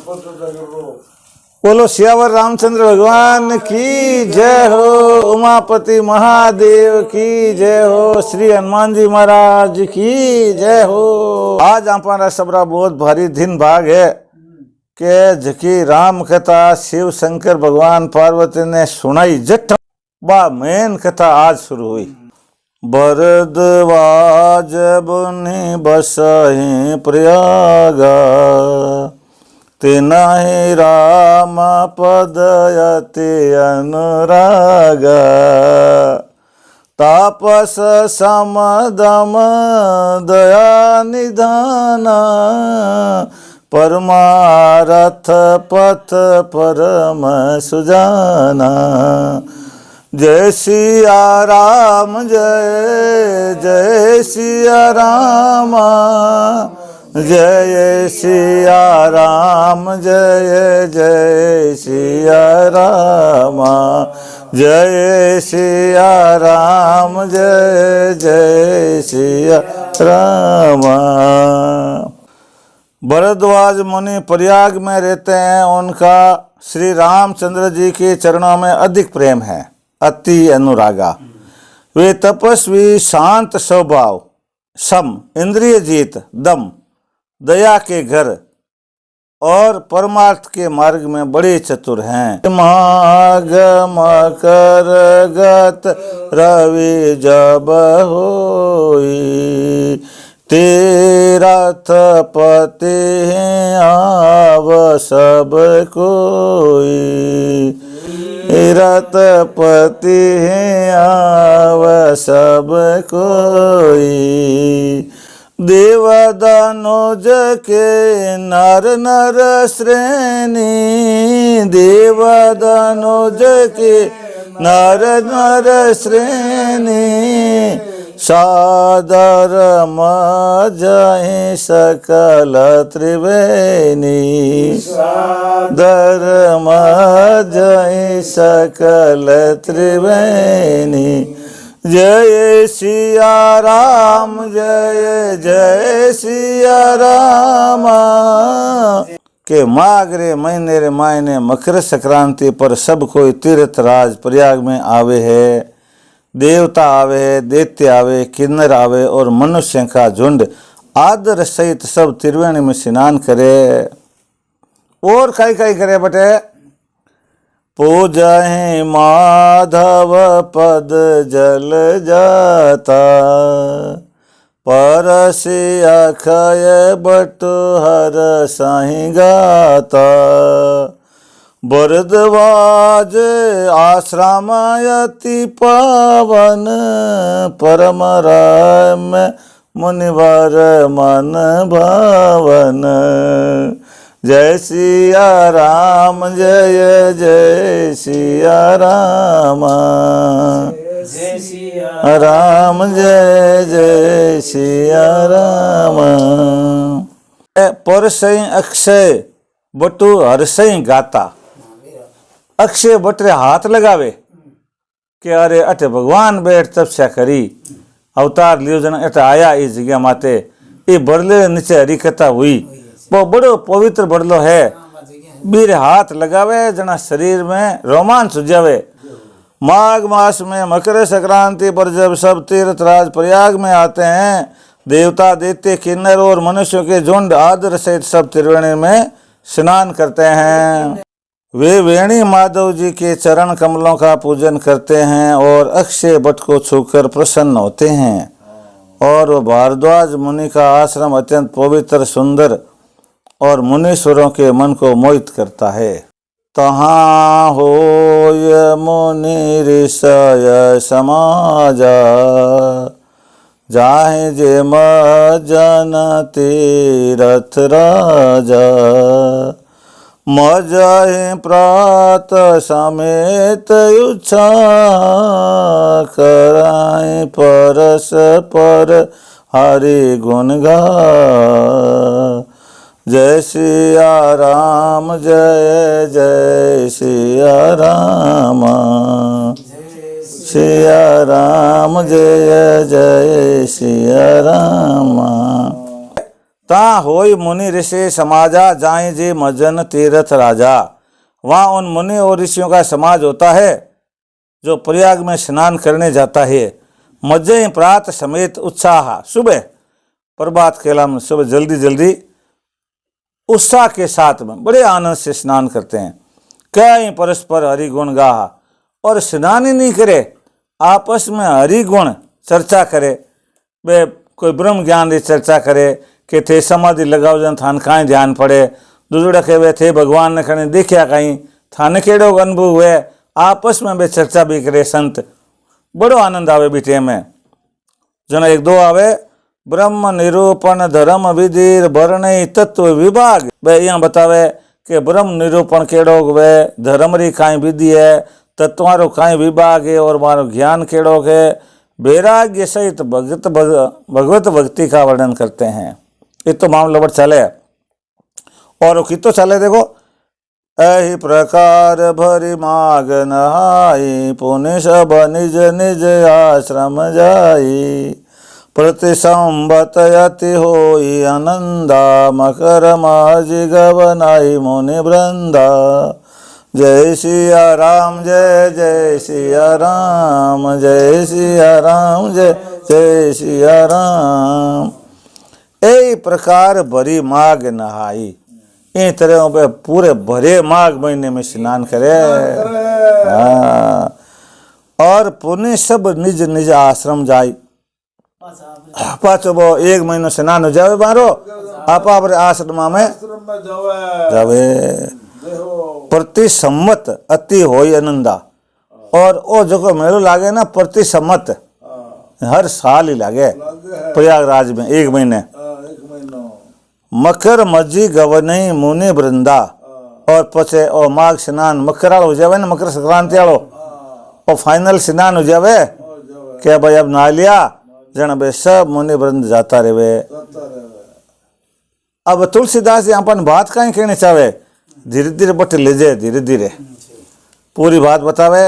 बोलो सियावर रामचंद्र भगवान की जय हो, उमापति महादेव की जय हो, श्री हनुमान जी महाराज की जय हो। आज हमारा सबरा बहुत भारी दिन भाग है के जकी राम कथा शिव शंकर भगवान पार्वती ने सुनाई जट बा मेन कथा आज शुरू हुई। भरद्वाज बुनि बसहि प्रयागा, तेनाहि राम पद अति अनुरागा। तापस समदम दया निधाना, परमारथ पथ परम सुजाना। जय सिया राम जय जय सिया राम, जय सिया राम जय जय सिया राम, जय सिया राम जय जय सिया राम। भरद्वाज मुनि प्रयाग में रहते हैं, उनका श्री रामचंद्र जी के चरणों में अधिक प्रेम है, अति अनुरागा। वे तपस्वी, शांत स्वभाव, सम, इंद्रिय जीत, दम, दया के घर और परमार्थ के मार्ग में बड़े चतुर हैं। मागम कर गत रवि जब होई, तीरथ पति आव सब कोई। रथपति आव सब कोई, देव दानोज के नर नर श्रेणी, देव दानोज के नर नर श्रेणी। सादर मजहि सकल त्रिवेणी, सादर मजहि सकल त्रिवेणी। जय सिया राम जय जय सिया राम। के माघ रे महीने रे मायने मकर संक्रांति पर सब कोई तीर्थ राज प्रयाग में आवे है। देवता आवे, दैत्य आवे, किन्नर आवे और मनुष्य का झुंड आदर सहित सब त्रिवेणी में स्नान करे। और काई काई करे बटे? पूजहि माधव पद जल जाता, परसि अखय बटु हर साहि गाता। भरद्वाज आश्रम अति पावन, परम राम मुनिवर मन भावन। जय सिया राम जय जय सिया राम, जय सिया राम जय जय सिया राम। परसई अक्षय बटु हरसई गाता। अक्षय बटरे हाथ लगावे कि अरे अटे भगवान बैठ तपस्या करी, अवतार लियो जन अटे आया इस जगह माते। ये बड़ले नीचे हरी कथा हुई, वो बड़ो पवित्र बड़लो है। बीर हाथ लगावे जना शरीर में रोमांच जावे। माघ मास में मकर संक्रांति पर जब सब तीर्थ राज प्रयाग में आते हैं, देवता दैत्य किन्नर और मनुष्यों के झुंड आदर सहित सब त्रिवेणी में स्नान करते हैं। वे वेणी माधव जी के चरण कमलों का पूजन करते हैं और अक्षय बट को छूकर प्रसन्न होते हैं। और वह भारद्वाज मुनि का आश्रम अत्यंत पवित्र, सुंदर और मुनीश्वरों के मन को मोहित करता है। तहाँ होय मुनि ऋषय समाजा, जाहि जे मजन तीरथ राजा। मजहि प्रात समेत उच्छा, कराई परस पर हरि गुण गा। जय सिया राम जय जय सिया राम, सिया राम जय जय सिया राम। ता होय मुनि ऋषि समाजा जाए जे मजन तीर्थ राजा। वहाँ उन मुनि और ऋषियों का समाज होता है जो प्रयाग में स्नान करने जाता है। मज्जे प्रात समेत उत्साह, सुबह प्रभात केला में सुबह जल्दी जल्दी उत्साह के साथ में बड़े आनंद से स्नान करते हैं। कई परस्पर हरि गुण गाह, और स्नान ही नहीं करे, आपस में हरि गुण चर्चा करे। वे कोई ब्रह्म ज्ञान की चर्चा करे कि थे समाधि लगाओ जन थान कहीं ध्यान पड़े, दूसरा कहे थे भगवान ने कहीं देखा कहीं थाने केड़ो अनुभव हुए, आपस में वे चर्चा भी करे संत। बड़ो आनंद आवे बीटे में। जना एक दो आवे, ब्रह्म निरूपण धर्म विधि वर्णय तत्व विभाग। वे यहाँ बतावे कि ब्रह्म निरूपण केड़ो वे, धर्म री काई विधि है, तत्वारो काई विभाग है, और मारो ज्ञान केड़ो है। वैराग्य सहित भगवत भक्ति का वर्णन करते हैं। ये तो मामला बड़ चले, और कितो चले देखो। एहि प्रकार भरी माग नहाई, पुण्य सब निज निज आश्रम जाई। प्रति संबत यति होई आनंदा, मकर माजी गवनाई मुनि वृंदा। जय सिया राम जय जय सिया राम, जय सिया राम जय जय सिया राम। ए प्रकार भरी माघ नहाई, इन तरह पे पूरे भरे माघ महीने में स्नान करे। हाँ, और पुण्य सब निज निज आश्रम जाई। पाचो वो एक महीनो स्नान हो जावे मारो, आप आश्रम में जावे। प्रति सम्मत अति होई आनंदा, और ओ जो मेलो लागे ना प्रति सम्मत, हर साल ही लागे प्रयागराज में एक महीने। मकर मजी गवनई मुनि वृंदा, और पछे ओ माघ स्नान मकर आलो हो जावे ना, मकर संक्रांति आलो, और फाइनल स्नान हो जावे क्या भाई अब नहा लिया जन बे सब मुनि वृंद जाता रहे। अब तुलसीदास जी अपन बात कहीं कहने चाहे, धीरे धीरे बट ले जाए, धीरे धीरे पूरी बात बतावे।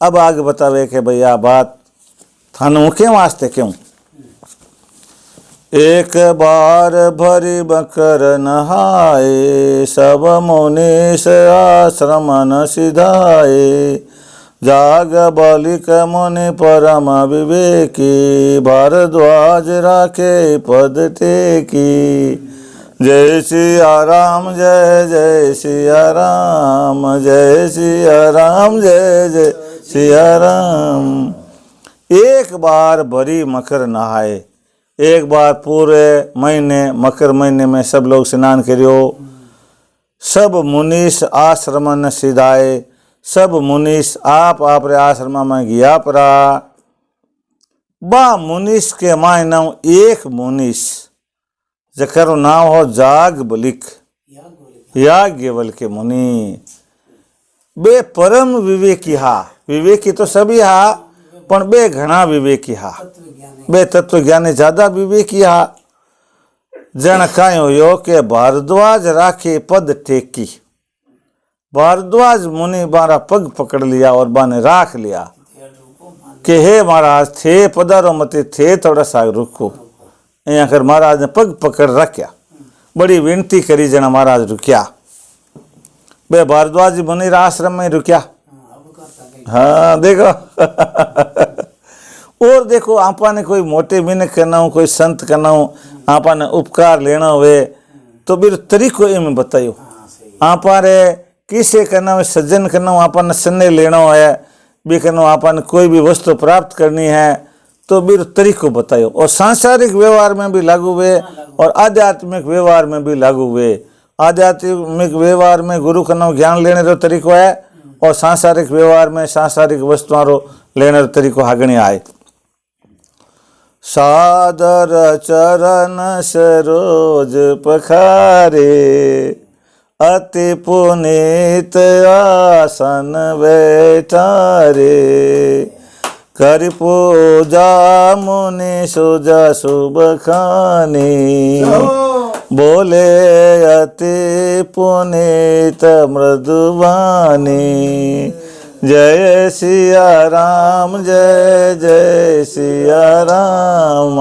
अब आगे बतावे कि भैया बात थानू क्यों वास्ते क्यों। एक बार भरी मकर नहाए, सब मुनीस आश्रम न सिधाए। जाग बालिक मुनि परम विवेकी, भारद्वाज राखे पद टेकी। जय सिया राम जय जय सिया राम, जय सिया राम जय जय सिया राम। एक बार भरी मकर नहाए, एक बार पूरे महीने मकर महीने में सब लोग स्नान करियो। सब मुनीस आश्रम न सिधाए, सब मुनीस आप आपरे आश्रम में गया परा। बा मुनीस के मायने एक मुनीस जकर नाम हो जाग बलिक, याज्ञवल के मुनि। बे परम विवेकी हा, विवेकी तो सभी हा, पण बे घना विवेकी हा, बे तत्व ज्ञानी ज्यादा विवेकी हा। जन काई होयो के भारद्वाज राखे पद टेकी। भारद्वाज मुनि मारा पग पकड़ लिया और बाने राख लिया कि हे महाराज थे पधारो मते, थे थोड़ा सा रुको। यहाँ कर महाराज ने पग पकड़ रखा, बड़ी विनती करी जना महाराज रुकिया। बे भारद्वाज मुनि आश्रम में रुकिया। हाँ देखो और देखो आपा ने कोई मोटे मिनक करना हो, कोई संत करना हो, आपा ने उपकार लेना हुए तो फिर तरीको इमें बताइयो। आपा रे किसे करना हो, सज्जन करना हो, आपा ने सन्ने लेना है भी करना, आपा ने कोई भी वस्तु प्राप्त करनी है तो फिर तरीको बताइयो। और सांसारिक व्यवहार में भी लागू हुए और आध्यात्मिक व्यवहार में भी लागू हुए। आध्यात्मिक व्यवहार में गुरु करना ज्ञान लेने रो तरीको है, और सांसारिक व्यवहार में सांसारिक वस्तुओं रो लेने रो तरीको आगणे आए। सादर चरण सरोज पखारे, अति पुनीत आसन बैठारे। कर पूजा मुनि सुजा शुभ खानी, बोले अति पुनीत मृदुवानी। जय सिया राम जय जय सिया राम,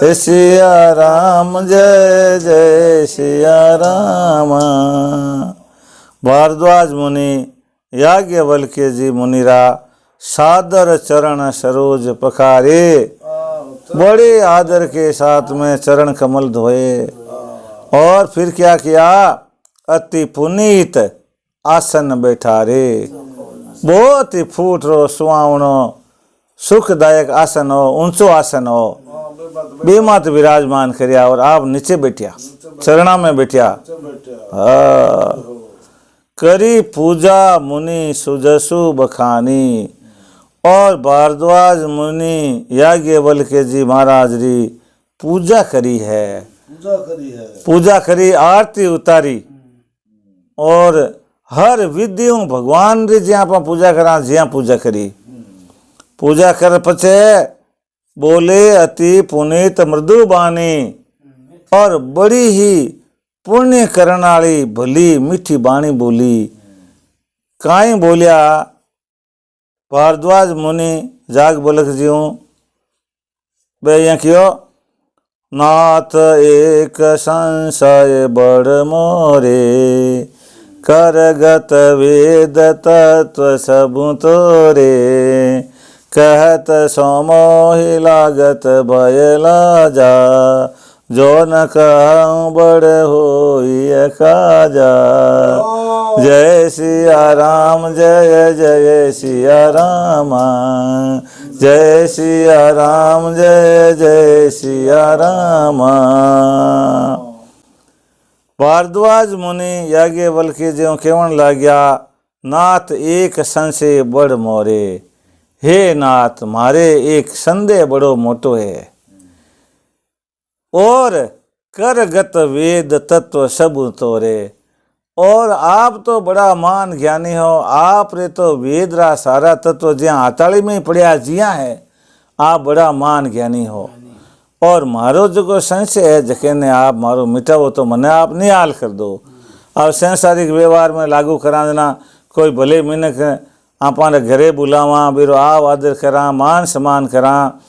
जय सिया राम जय जय सिया राम। भारद्वाज मुनि याज्ञवल्क्य जी मुनिरा सादर चरण सरोज पखारे, बड़े आदर के साथ में चरण कमल धोए और फिर क्या किया, अति पुनीत आसन बैठारे। बहुत ही फूट रो सुहावनो सुखदायक आसन हो, ऊंचो आसन हो, बेमात विराजमान करया और आप नीचे बैठिया, चरणा में बैठिया। करी पूजा मुनि सुजसु बखानी, और भारद्वाज मुनि याज्ञवल्क्य जी महाराज री पूजा करी है, पूजा करी, आरती उतारी और हर विधियों भगवान री ज्यां पर पूजा करा, ज्यां पूजा करी। पूजा कर पछे बोले अति पुनीत मृदु बानी, और बड़ी ही पुण्य करने वाली भली मीठी बाणी बोली। काई बोलिया भारद्वाज मुनि याज्ञवल्क्य जी बे क्यों, नाथ एक संशय बड़ मोरे, करगत वेद तत्व सबु तोरे, कहत सोमोहि लागत भय लाजा, जो न कहूँ बड़ होई काजा। जय सिया राम जय जय सिया राम, जय सिया राम जय जय सिया राम। भारद्वाज मुनि याज्ञवल्क्य जी कहन लाग्या, नाथ एक संशय बड़ मोरे, हे नाथ मारे एक संदेह बड़ो मोटो है, और करगत वेद तत्व सब तोरे, और आप तो बड़ा मान ज्ञानी हो, आप रे तो वेद रा सारा तत्व ज्यां आताड़ी में पड़िया जिया है, आप बड़ा मान ज्ञानी हो, और मारो जो संशय है जके ने आप मारो मिटावो तो मने आप निहाल कर दो। अब संसारिक व्यवहार में लागू करा देना, कोई भले मिनक आपने घरे बुलावा, बीरो आव आदर करा, मान सम्मान करा,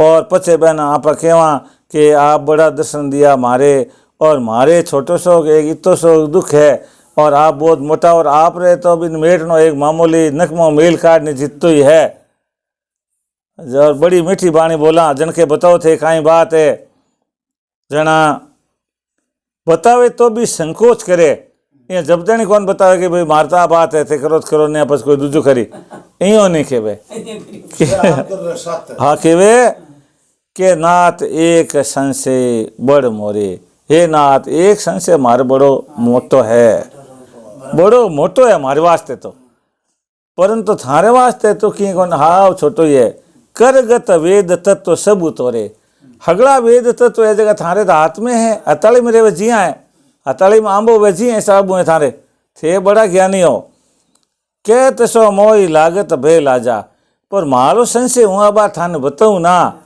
और पछे बहन आप कहवा कि आप बड़ा दर्शन दिया मारे, और मारे छोटो सो एक इतो सो दुख है, और आप बहुत मोटा, और आप रे तो बिन मेटनो एक मामूली नकमो मेल काटने जितो ही है। जब बड़ी मीठी बाणी बोला, जनके बताओ थे काई बात है, जना बतावे तो भी संकोच करे, ये जब तक कौन बतावे कि भाई मारता बात है थे करो तो करो, नहीं बस कोई दूजो करी, इो नहीं केवे। हाँ केवे के नाथ एक संशय बड़ मोरे, हे नाथ एक संशय मारे बड़ो मोटो है, बड़ो मोटो है मारे वास्ते तो, परंतु थारे वास्ते तो की कौन हाव छोटो ही है। करगत वेद तत्व सब तोरे, हगड़ा वेद तत्व है जगह थारे तो हाथ में है, हताली में रेवे जिया है, हताली में आंबो वे जी है साबू है थारे, थे बड़ा ज्ञानी हो। के तसो मोई लागत भे लाजा, पर मारो संशय हूँ बार थाने बताऊँ ना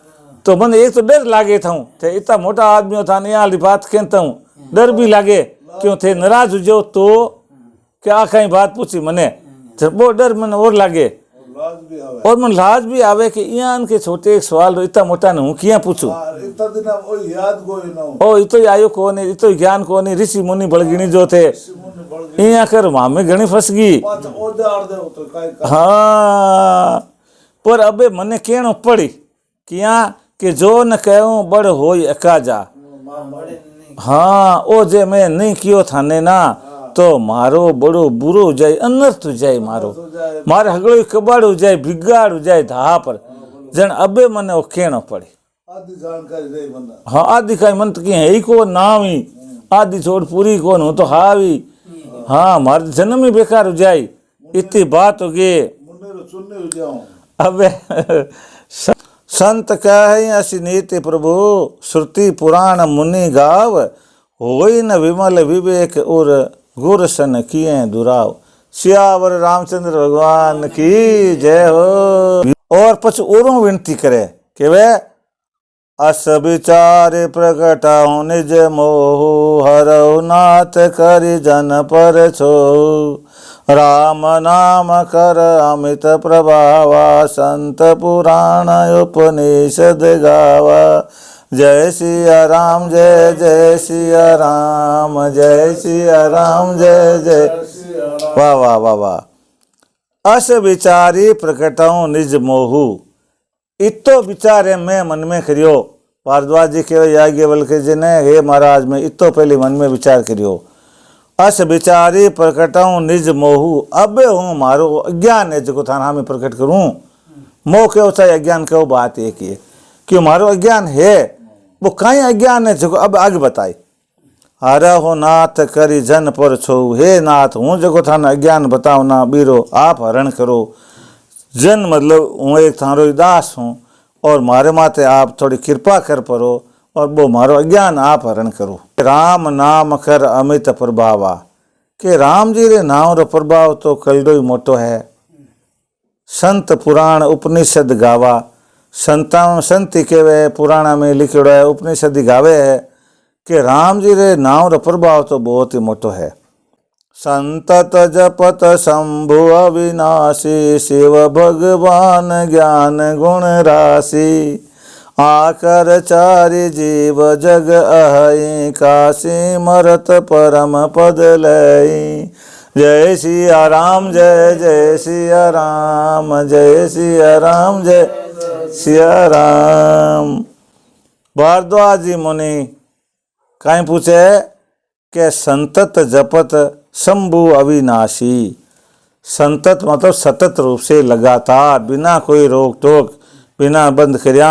तो मन एक तो डर लागे था, थे इतना मोटा आदमी हो था यहाँ बात कहता हूँ, डर भी लागे क्यों थे नाराज हो जाओ तो क्या कहीं बात पूछी मने, वो डर मन और लागे, और मन लाज भी आवे कि यहाँ के छोटे एक सवाल इतना मोटा न हूँ किया पूछू, ओ इतो आयो को नहीं, इतो ज्ञान को नहीं, ऋषि मुनि बड़गिनी जो थे यहाँ कर मामे घनी फस गई। हाँ पर अबे मने कहनो पड़ी किया कि जो न कहूँ बड़ होई अकाजा। हाँ ओ जे मैं नहीं कियो थाने ना तो मारो बड़ो बुरो हो जाए, अनर्थ हो जाए, मारो मारे हगड़ो कबाड़ हो जाए, बिगाड़ हो जाए धा पर, जन अबे मने वो कहनो पड़े। हाँ आदि का मन तो है ही को नाम ही आदि छोड़ पूरी कौन हो तो हावी, हाँ मारे जन्म ही बेकार हो जाए, इतनी बात हो गई। अबे संत कह असी नीति प्रभु, श्रुति पुराण मुनि गाव, होई न विमल विवेक और गुर सन किए दुराव। सियावर रामचंद्र भगवान की जय हो। और पछ औरों विनती करे कि वे अस विचार प्रकट हो निज मोह, हरौ नाथ करि जन पर छो, राम नाम कर अमित प्रभावा, संत पुराण उपनिषद गावा, जय सिया राम, जय जय सिया राम, जय सिया राम, जय जय। वाह वाह वाह वाह। अस विचारी प्रकटऊं निज मोहू, इतो विचारे मैं मन में करियो। भारद्वाज जी के याज्ञवल्क्य जी ने, हे महाराज मैं इतो पहले मन में विचार करियो। अस विचारी प्रकटऊं निज मोहू, अब हूँ मारो अज्ञान है जो थाना में प्रकट करूँ। मोह कहो चाहे अज्ञान कहो, बात एक ही है कि मारो अज्ञान है, वो कहीं अज्ञान है जो अब आगे बताए। हर हो नाथ करी जन पर छो, हे नाथ हूँ जो थाना अज्ञान बताओ ना बीरो आप हरण करो। जन मतलब हूँ एक थारो दास हूँ और मारे माते आप थोड़ी कृपा कर परो और वो मारो अज्ञान आप हरण करो। राम नाम कर अमित प्रभावा, के राम जी रे नाम रो प्रभाव तो कलडो ही मोटो है। संत पुराण उपनिषद गावा, संताओं संति केवे पुराणा में लिखियोड़ो है, उपनिषद गावे है कि राम जी रे नाम रो प्रभाव तो बहुत ही मोटो है। संतत जपत शंभु अविनाशी, शिव भगवान ज्ञान गुण राशि। आकर चारि जीव जग अहि, काशी मरत परम पद लई। जय सिया राम, जय जय सिया राम, जय सिया राम, जय सिया राम। भारद्वाज जी मुनि कहीं पूछे के संतत जपत शंभु अविनाशी, संतत मतलब सतत रूप से लगातार बिना कोई रोक टोक बिना बंद करिया।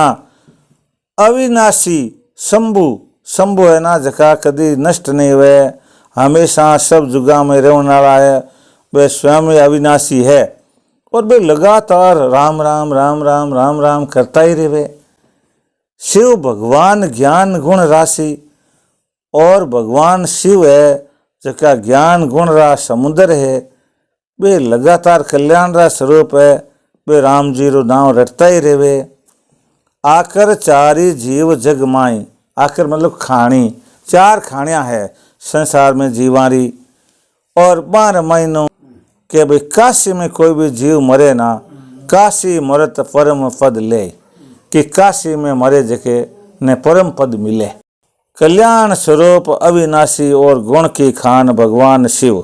अविनाशी शंभु, शंभु है ना जका कभी नष्ट नहीं हुए, हमेशा सब जुगा में रहने वाला है, वे स्वयं ही अविनाशी है और वे लगातार राम राम राम राम राम राम करता ही रहे। शिव भगवान ज्ञान गुण राशि, और भगवान शिव है जका ज्ञान गुण रा समुद्र है, वे लगातार कल्याण रा स्वरूप है, वे राम जी रो नाम रटता ही रहे। आकर चारी जीव जग माई, आकर मतलब खाणी, चार खाणियाँ है संसार में जीवारी, और 12 महीनों के भाई काशी में कोई भी जीव मरे ना, काशी मरत परम पद ले, कि काशी में मरे जके ने परम पद मिले। कल्याण स्वरूप अविनाशी और गुण की खान भगवान शिव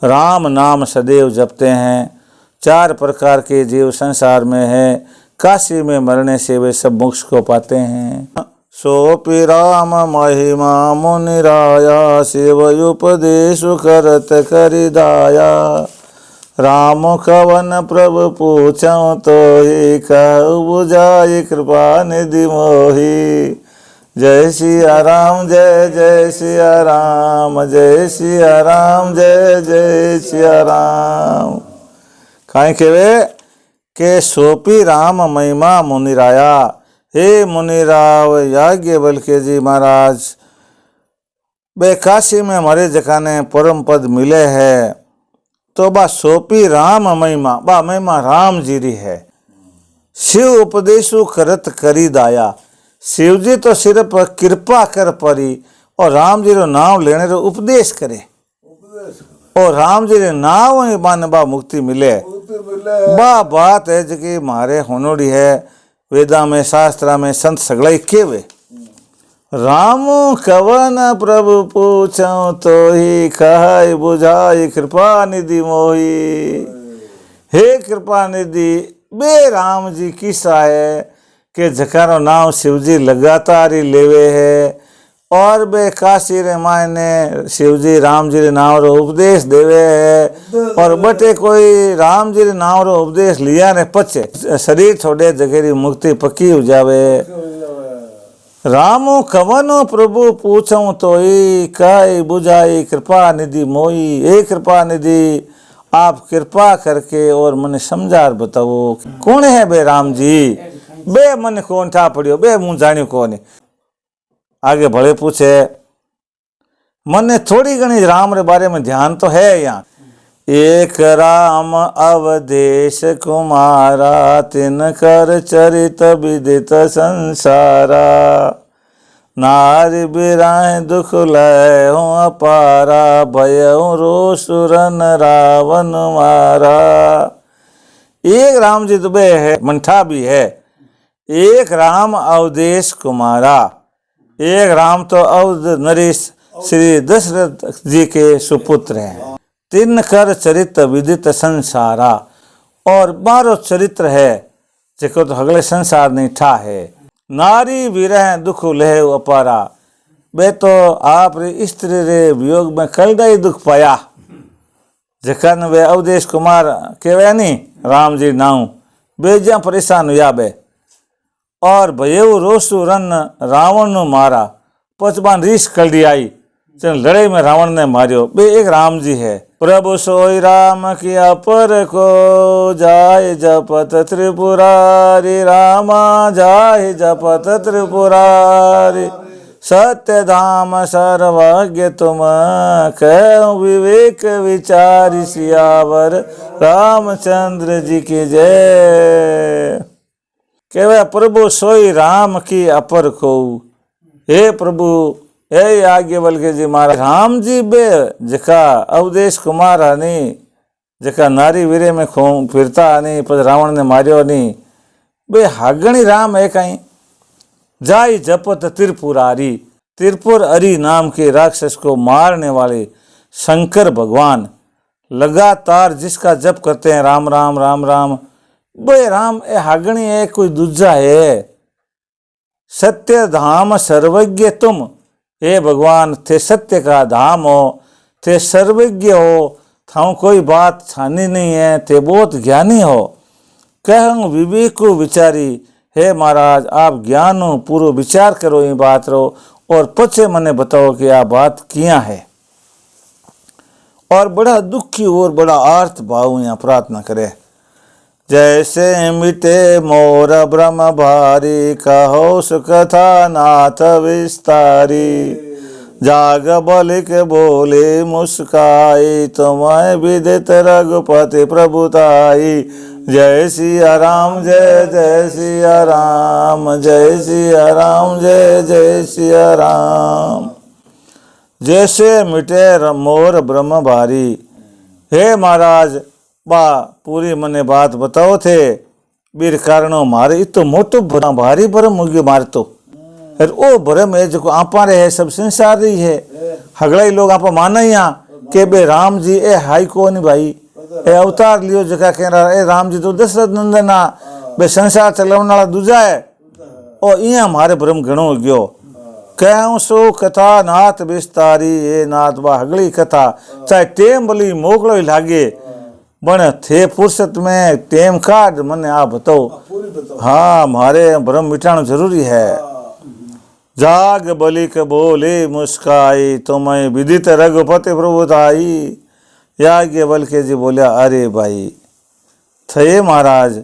राम नाम सदैव जपते हैं। 4 प्रकार के जीव संसार में है, काशी में मरने से वे सब मोक्ष को पाते हैं। सोपि राम महिमा मुनिराया, शिव उपदेश करत करिदाया। राम कवन प्रभु पूछो तो ही, कहु बुझाई कृपा निधि मोही। जय सिया राम, जय जय सिया राम, जय सिया राम, जय जय सिया राम। कहीं केवे के सोपी राम महिमा मुनिराया, हे मुनिराव याज्ञवल्क्य जी महाराज, बे काशी में हमारे जकाने परम पद मिले है, तो बा सोपी राम महिमा, बा महिमा राम जी री है। शिव उपदेशु करत करी दाया, शिव जी तो सिर्फ कृपा कर परी और राम जी रो नाम लेने रो उपदेश करे, और राम जी रे नाम ही मान बा मुक्ति मिले। बा बात है जो मारे होनोड़ी है, वेदा में शास्त्रा में संत सगड़ा केवे। राम कवन प्रभु पूछो तो ही, कहै बुझाई कृपा निधि मोही। हे कृपा निधि, बे राम जी किसा है कि जकारो नाम शिव जी लगातार ही लेवे है, और बे काशी रे मायने शिव जी राम जी रे नाम रो उपदेश देवे है, और बटे कोई राम जी रे नाम रो उपदेश लिया ने पचे शरीर छोड़े जगेरी मुक्ति पक्की हो जावे। रामो कवनो प्रभु पूछूं तो ही, कहै बुझाई कृपा निधि मोही। हे कृपा निधि, आप कृपा करके और मने समझार बताओ कौन है बे राम जी, बे मन कौन था पड़ियो, बे मुँह जानियो कौन। आगे भले पूछे, मने थोड़ी घनी राम रे बारे में ध्यान तो है यहाँ। एक राम अवधेश कुमारा, तिन कर चरित विदित संसारा। नारी बिराए दुख लय हो अपारा, भयउ रोसुरन रावण मारा। एक राम जी तो बे है, मंठा भी है। एक राम अवधेश कुमारा, एक राम तो अवध नरेश श्री दशरथ जी के सुपुत्र हैं। 3 कर चरित्र विदित संसारा, और 12 चरित्र है जेको तो अगले संसार नहीं ठा है। नारी विरह दुख लह अपारा, बे तो आप रे स्त्री रे वियोग में कलदाई दुख पाया। जखन वे अवधेश कुमार कहवे नी राम जी नाऊ बेजा परेशान हुआ बे, और भयऊ रोसु रन रावण नु मारा, पचबान रीस कलडी आई, लड़ाई में रावण ने मारियो। बे एक राम जी है। प्रभु सोई राम किया पर को जाय जपत त्रिपुरारी, रामा जाय जपत त्रिपुरारी। सत्य धाम सर्वज्ञ तुम कहो विवेक विचारी, सियावर रामचंद्र जी की जय। कहवे प्रभु सोई राम की अपर को, हे प्रभु हे आगे बल के जी महाराज राम जी बे जका अवधेश कुमार हनी, जका नारी वीरे में खूं फिरता हनी, पर रावण ने मारियो नहीं, बे हागणी राम है कहीं। जाई जपत त्रिपुरारी, त्रिपुर अरी नाम के राक्षस को मारने वाले शंकर भगवान लगातार जिसका जप करते हैं राम राम राम राम, बे राम ए हागणी है कोई दूजा है। सत्य धाम सर्वज्ञ तुम, हे भगवान थे सत्य का धाम हो, थे सर्वज्ञ हो, थाऊ कोई बात छानी नहीं है, थे बहुत ज्ञानी हो। कहूँ विवेक विचारी, हे महाराज आप ज्ञान पूरो विचार करो ये बात रो, और पछे मने बताओ कि आ बात किया है। और बड़ा दुखी और बड़ा आर्त भाव यहाँ प्रार्थना करे। जैसे मिटे मोर ब्रह्म भारी, कहो सुकथा नाथ विस्तारी। जाग बलिक बोले मुस्काई, तुम्हें विदित रघुपति प्रभुताई। जय सिया राम जय जय सिया राम, जय सिया राम जय जय सिया राम। जैसे मिटे मोर ब्रह्म भारी, हे महाराज बा पूरी मने बात बताओ थे। बीर कारणों मारे तो मोटो भारी भरम मुग्यो मारतो, फिर ओ भरम है जो आपा रे है सब संसार रही है। हगड़ाई लोग आपा माना ही के बे राम जी ए हाई को नहीं भाई, ए अवतार लियो जका कह रहा ए राम जी तो दशरथ नंदन आ, बे संसार चलावन वाला दूजा है। और इया मारे भरम घणो गयो। कहूं सो कथा नाथ विस्तारी, ए नाथ बा हगड़ी कथा चाहे टेम भली मोकलो ही लागे, बन थे फुर्सत में टेम काट मने आप बताओ। हाँ मारे भ्रम मिटाना जरूरी है। जाग बलिक बोले मुस्काई, तुम्हें विदित रघुपति प्रभुताई। याज्ञ बल के जी बोलिया अरे भाई थे महाराज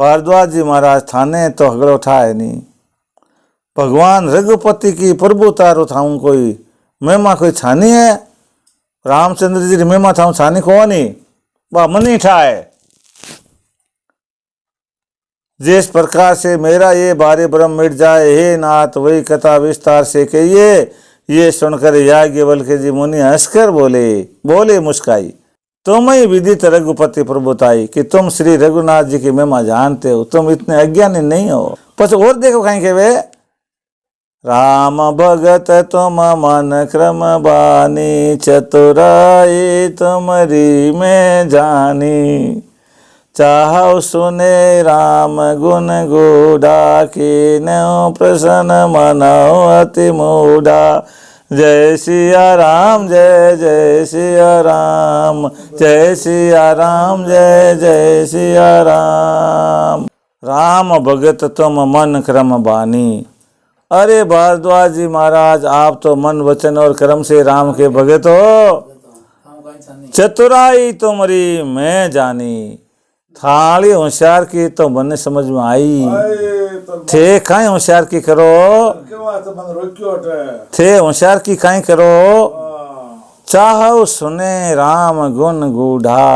भारद्वाज जी महाराज थाने तो हगड़ो ठाए नहीं, भगवान रघुपति की प्रभुता रो थाऊं कोई महिमा कोई छानी है। रामचंद्र जी की महिमा थाऊं छानी कौन ही वह मनी ठाए। जिस प्रकार से मेरा ये बारे ब्रह्म मिट जाए, हे नाथ वही कथा विस्तार से कहिए। ये सुनकर याज्ञवल्क्य के जी मुनि हंसकर बोले मुस्काई, तुम ही विदित रघुपति प्रभुताई, कि तुम श्री रघुनाथ जी की महिमा जानते हो, तुम इतने अज्ञानी नहीं हो। पछ और देखो कहीं के वे राम भगत तुम मन क्रम बानी, चतुराई तुमरी में जानी। चाहौ सुने राम गुण गूढ़ा, की नो प्रसन्न मनो अति मूढ़ा। जय सिया राम जय जय सिया राम, जय सिया राम जय जय सिया राम। राम भगत तुम मन क्रम बानी। अरे भारद्वाज जी महाराज आप तो मन वचन और कर्म से राम के भगत हो। चतुराई तुमरी मैं जानी, थाली होशियार की तो मन समझ में आई। थे काई होशियार की करो, थे होशियार की काई करो। चाहो सुने राम गुण गूढ़ा,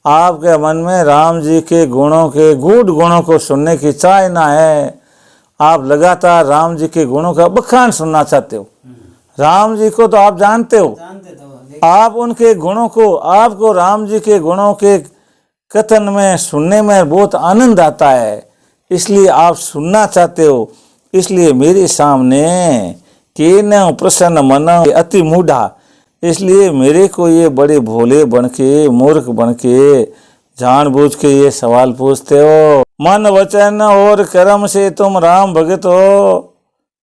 आपके मन में राम जी के गुणों के गूढ़ गुणों को सुनने की चाह ना है। आप लगातार राम जी के गुणों का बखान सुनना चाहते हो। राम जी को तो आप जानते हो, आप उनके गुणों को, आपको राम जी के गुणों के कथन में सुनने में बहुत आनंद आता है, इसलिए आप सुनना चाहते हो। इसलिए मेरे सामने के न प्रसन्न मन अति मूढ़ा, इसलिए मेरे को ये बड़े भोले बन के, मूर्ख बन के, जानबूझ के ये सवाल पूछते हो। मन वचन और कर्म से तुम राम भगत हो,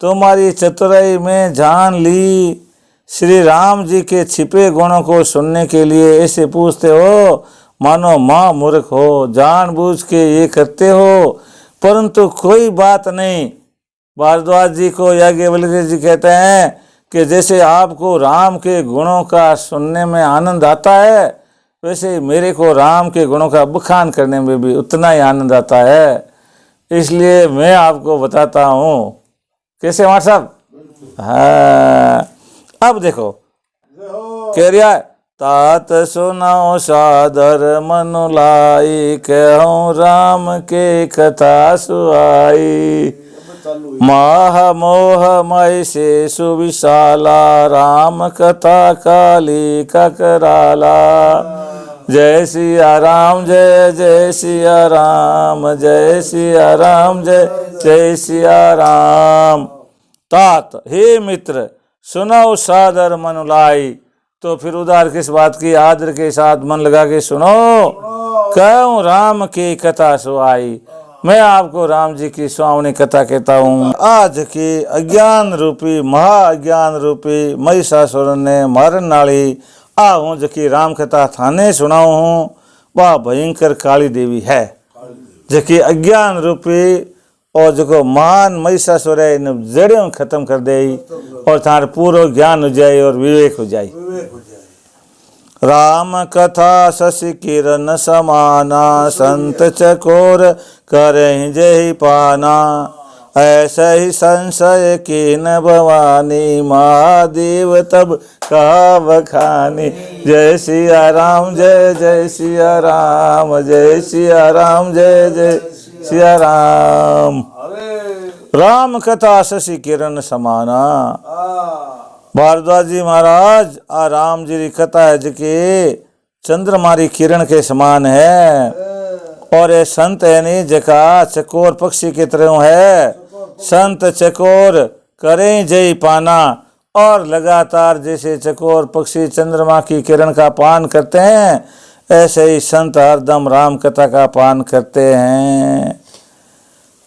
तुम्हारी चतुराई में जान ली। श्री राम जी के छिपे गुणों को सुनने के लिए ऐसे पूछते हो, मानो माँ मूर्ख हो, जानबूझ के ये करते हो। परंतु कोई बात नहीं। भारद्वाज जी को याज्ञवल्क्य जी कहते हैं कि जैसे आपको राम के गुणों का सुनने में आनंद आता है, वैसे मेरे को राम के गुणों का बखान करने में भी उतना ही आनंद आता है। इसलिए मैं आपको बताता हूँ। कैसे हमारे साहब? हाँ, अब देखो कह रहा है, तात सुनाओ सादर मनु लाई, कहूँ राम के कथा सुहाई। माह मोह मय से सुविशाला, राम कथा काली का कराला। जय सिया राम, जय जय सिया राम, जय सिया राम, जय जय सिया राम। तात, हे मित्र, सुनाओ सादर मन लाई। तो फिर उधार किस बात की, आदर के साथ मन लगा के सुनो। कहूँ राम की कथा सुहाई, मैं आपको राम जी की सुहावनी कथा कहता हूँ। आज की अज्ञान रूपी, महाअज्ञान रूपी महिषासुर ने मारन नाली आ हूँ जकी राम कथा थाने सुनाऊ हूँ, वह भयंकर काली देवी है, जकी अज्ञान रूपी और जो महान महिषासुर है, इन जड़ों खत्म कर दे और थार पूरा ज्ञान हो जाए और विवेक हो जाए। राम कथा शशि किरण समाना, संत चकोर करें जय पाना। ऐसा ही संशय की न भवानी, महादेव तब कहा बखानी। जय सिया राम, जय जय सिया राम, जय सिया राम, जय जय सिया राम। राम कथा शशि किरण समाना। भारद्वाज जी महाराज, आ राम जी की कथा है जके चंद्रमा की किरण के समान है। और ये संत है नहीं जका चकोर पक्षी की तरह है। संत चकोर करें जय पाना, और लगातार जैसे चकोर पक्षी चंद्रमा की किरण का पान करते हैं, ऐसे ही संत हरदम राम कथा का पान करते हैं।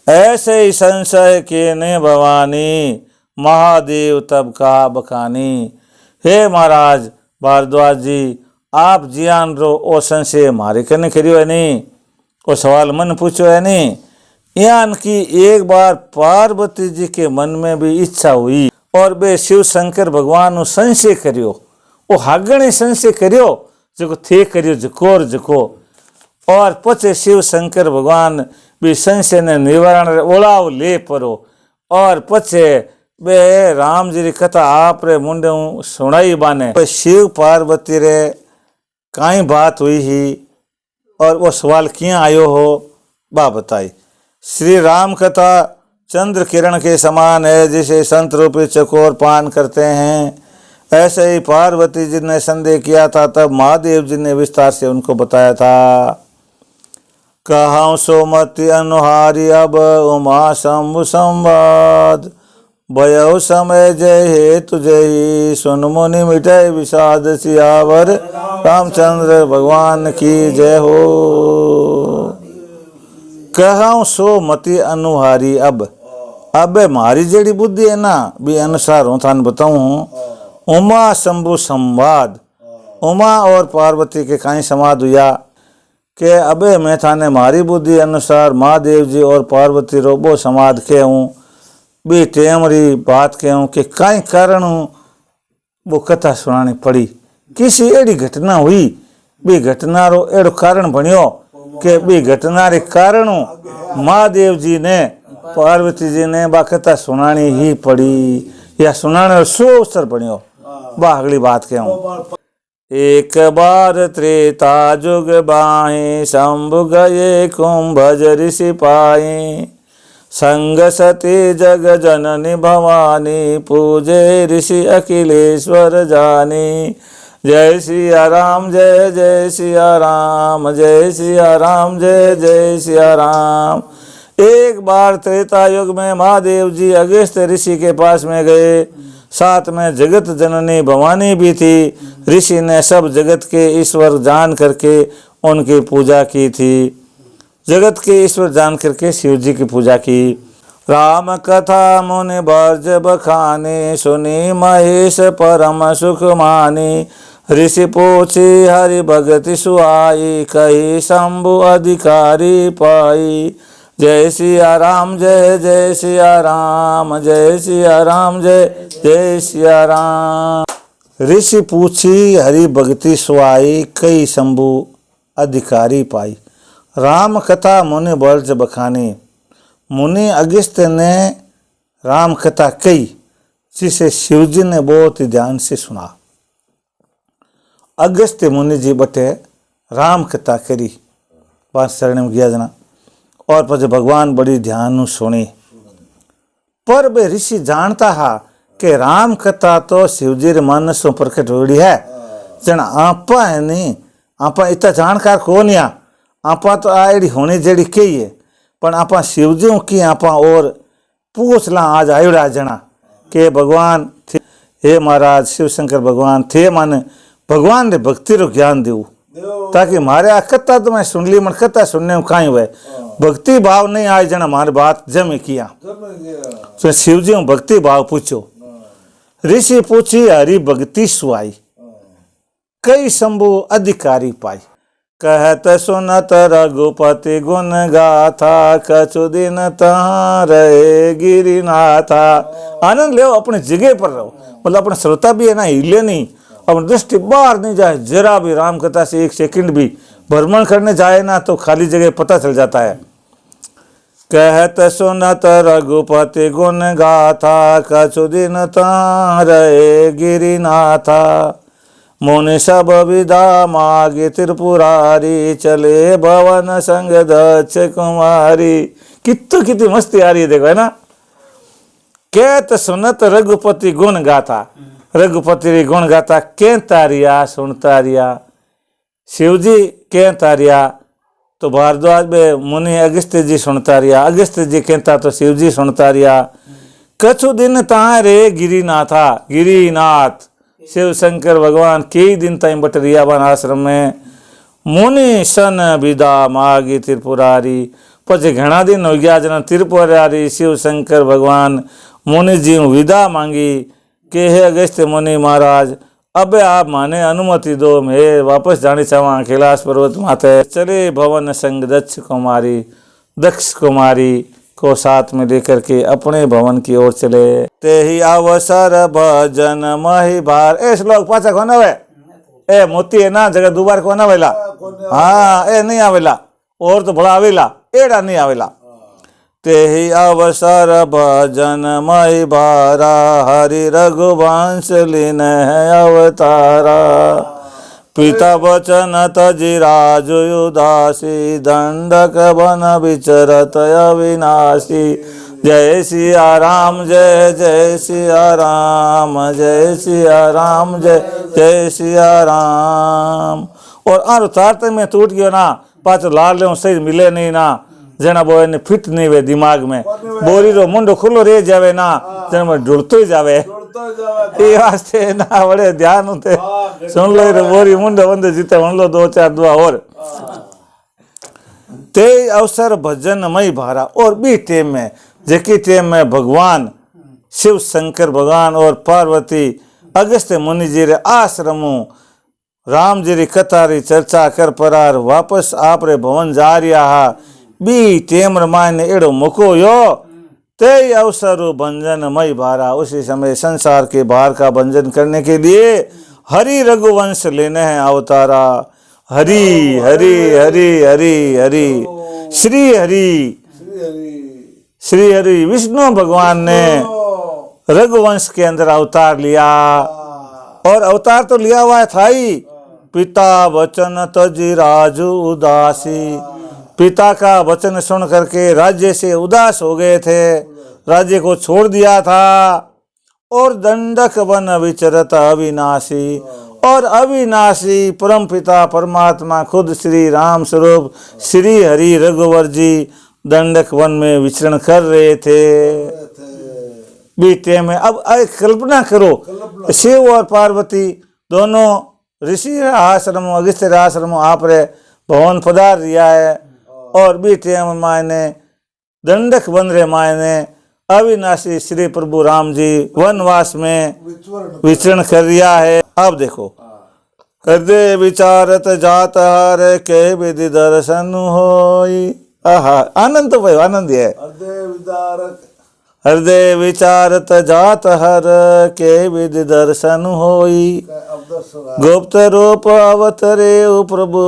ऐसे ही संशय के ने भवानी, महादेव तब का बखानी। हे महाराज भारद्वाज जी, आप जियान रो ओ संशय मारे कने करियो है नहीं, ओ सवाल मन पूछो है नहीं। यान की एक बार पार्वती जी के मन में भी इच्छा हुई और वे शिव शंकर भगवान संशय करियो, वो हागणे संशय करियो जो थे करियो जकोर जको। और पछे शिव शंकर भगवान भी संशय ने निवारण ओलाव ले परो। और पछे वे राम जी की कथा आप रे मुंडे सुनाई बाने। शिव पार्वती रे काई बात हुई ही और वो सवाल क्यों आयो हो, बा बताई। श्री राम कथा चंद्र किरण के समान है, जिसे संत रूपी चकोर पान करते हैं। ऐसे ही पार्वती जी ने संदेह किया था, तब महादेव जी ने विस्तार से उनको बताया था। कहा सोमति अनुहारी अब उमा शंभु संवाद, भयो समय जय हे तुझे सुन मुनि मिटाई विषाद सियावर, रामचंद्र भगवान की जय हो। कहा सो मति अनुहारी अब मारी जड़ी बुद्धि है ना, भी अनुसार हूँ थान बताऊँ। उमा शंभु संवाद, उमा और पार्वती के कहीं संवाद हुआ कि अबे मैं थाने मारी बुद्धि अनुसार महादेव जी और पार्वती रोबो संवाद के हूँ, भी टेमरी बात के हूँ कि कहीं कारण वो कथा सुनानी पड़ी। किसी एड़ी घटना हुई, भी घटना रो एड़ो कारण बनियो कि भी घटना रे कारण महादेव जी ने पार्वती जी ने बा कथा सुनानी ही पड़ी, या सुनाने सो अवसर बनियो। बा अगली बात के हूँ। एक बार त्रेता जुग बाही, शंभु गए कुंभज ऋषि पाई। संग सती जग जननी भवानी, पूजे ऋषि अखिलेश्वर जानी। जय सिया राम, जय जय सिया राम, जय सिया राम, जय जय सिया राम। एक बार त्रेता युग में महादेव जी अगस्त्य ऋषि के पास में गए। साथ में जगत जननी भवानी भी थी। ऋषि ने सब जगत के ईश्वर जान करके उनकी पूजा की थी। जगत के ईश्वर जान करके शिव जी की पूजा की। राम कथा मुनि बर्ज बखानी, सुनी महेश परम सुख मानी। ऋषि पूछी हरि भगति सुहाई, कही शंभु अधिकारी पाई। जय सिया राम जय जय सिया राम, जय सिया राम जय जय सिया राम। ऋषि पूछी हरि भगति सुहाई, कई शंभु अधिकारी पाई। राम कथा मुनि बर्ज बखानी, मुनि अगस्त्य ने राम कथा कही, जिसे शिवजी ने बहुत ही ध्यान से सुना। अगस्त्य मुनि जी बटे राम कथा करी, बात शरण में गया जना, और પછી भगवान बड़ी ध्यान सुनी। पर वे ऋषि जानता हा कि राम कथा तो शिवजी रे मन से प्रकट होड़ी है। जन आपा है नहीं, आपा इतना जानकार कौन या, आपा तो आयड़ी होनी जड़ी कही है, पर आपा शिवजी की आपा और पूछ ला आज आयोड़ा जना के भगवान थे। हे महाराज शिव शंकर भगवान थे माने भगवान ने भक्ति रो ज्ञान देव, ताकि मारे आ कथा तो मैं सुन ली, मन कथा सुनने में कहीं हुए भक्ति भाव नहीं आए जना हमारी बात जमे किया। तो शिव जी भक्ति भाव पूछो। ऋषि पूछी हरि भक्ति सुहाई, कई शंभु अधिकारी पाई। कहत सुनत रघुपति गुण गाथा, कछु दिन तहाँ रहे गिरिनाथा। आनंद ले अपने जगह पर रहो, मतलब अपने श्रोता भी है ना, हिले नहीं, अपनी दृष्टि बाहर नहीं जाए जरा भी। राम कथा से एक सेकंड भी भ्रमण करने जाए ना तो खाली जगह पता चल जाता है। कहत सुनत रघुपति गुण गाथा, कछु दिन तहाँ रहे गिरिनाथा। मुनि सब विदा मागे त्रिपुरारी, चले भवन संग दक्ष कुमारी। कितनी मस्ती आ रही है देखो, है ना। कहत सुनत रघुपति गुण गाथा, रघुपति री गुण गाथा कहता रिया सुनता रिया। शिवजी कहता रिया तो भारद्वाज में मुनि अगस्त्य जी सुनता रिया, अगस्त्य जी कहता तो शिवजी सुनता रिया। कछु दिन तहाँ रे गिरिनाथा, गिरिनाथ शिव शंकर भगवान कई दिन ताई बट रियावन आश्रम में। मुनि सन विदा मागी त्रिपुरारी, पछे घना दिन हो गया जना त्रिपुरारी शिव शंकर भगवान मुनि जी विदा मांगी के हे अगस्त्य मुनि महाराज, अब आप माने अनुमति दो, मैं वापस जाने चाहवा कैलाश पर्वत माथे। चले भवन संग दक्ष कुमारी, दक्ष कुमारी को साथ में लेकर के अपने भवन की ओर चले। ते ही अवसर भजन मही भार। ए श्लोक पाचा कोना वे, ए मोती है ना जगह दोबार कोना वेला, हाँ ए नहीं आवेला, और तो बड़ा आवेला, एड़ा नहीं आवेला। ते ही अवसर भजन मही भारा, हरि रघुवंश लीन है अवतारा। पिता वचन तजि राजु उदासी, दंडक वन विचरत अविनाशी। जय सिया राम जय जय सिया राम, जय सिया राम जय जय सिया राम। और आर तारते में टूट गयो ना, पाछ लाल ले सही मिले नहीं ना, जना वो ने फिट नहीं वे दिमाग में, बोरी रो मुंडो खुलो रह जावे ना, जना में ढुलतो ही जावे। ये वास्ते ना बड़े ध्यान होते सुन लो रे, बोरी मुंडो बंदे जीते सुन लो दो चार दुआ और। ते अवसर भजन मई भारा, और भी टेम में जेकी टेम में भगवान शिव शंकर भगवान और पार्वती अगस्त्य मुनि जी रे आश्रमों राम जी री कथा री चर्चा कर परार वापस आप रे भवन जा रिया हा। बी टेम मायने एड़ो मुको यो ते अवसर भंजन मई भारा। उसी समय संसार के भार का भंजन करने के लिए हरि रघुवंश लेने हैं अवतारा। हरि हरि हरि हरि हरि श्री हरि, श्री हरि विष्णु भगवान ने रघुवंश के अंदर अवतार लिया, और अवतार तो लिया हुआ था ही। पिता वचन तजि राजु उदासी, पिता का वचन सुन करके राज्य से उदास हो गए थे, राज्य को छोड़ दिया था। और दंडक वन विचरत अविनाशी, और अविनाशी परम पिता परमात्मा खुद श्री राम स्वरूप श्री हरि रघुवर जी दंडक वन में विचरण कर रहे थे। बीते में अब कल्पना करो, शिव और पार्वती दोनों ऋषि आश्रम अगस्त्य आश्रम आप रे भवन पधार रिया है, और बीते में मायने दंडक वन रे मायने अविनाशी श्री प्रभु राम जी वनवास में विचरण कर रिया है। अब देखो, हृदय विचारत जात हर के विधि दर्शन होई। आहा, आनंद तो भाई आनंद है। हृदय विचारत जात हर के विधि दर्शन होई। गुप्त रूप अवतरे प्रभु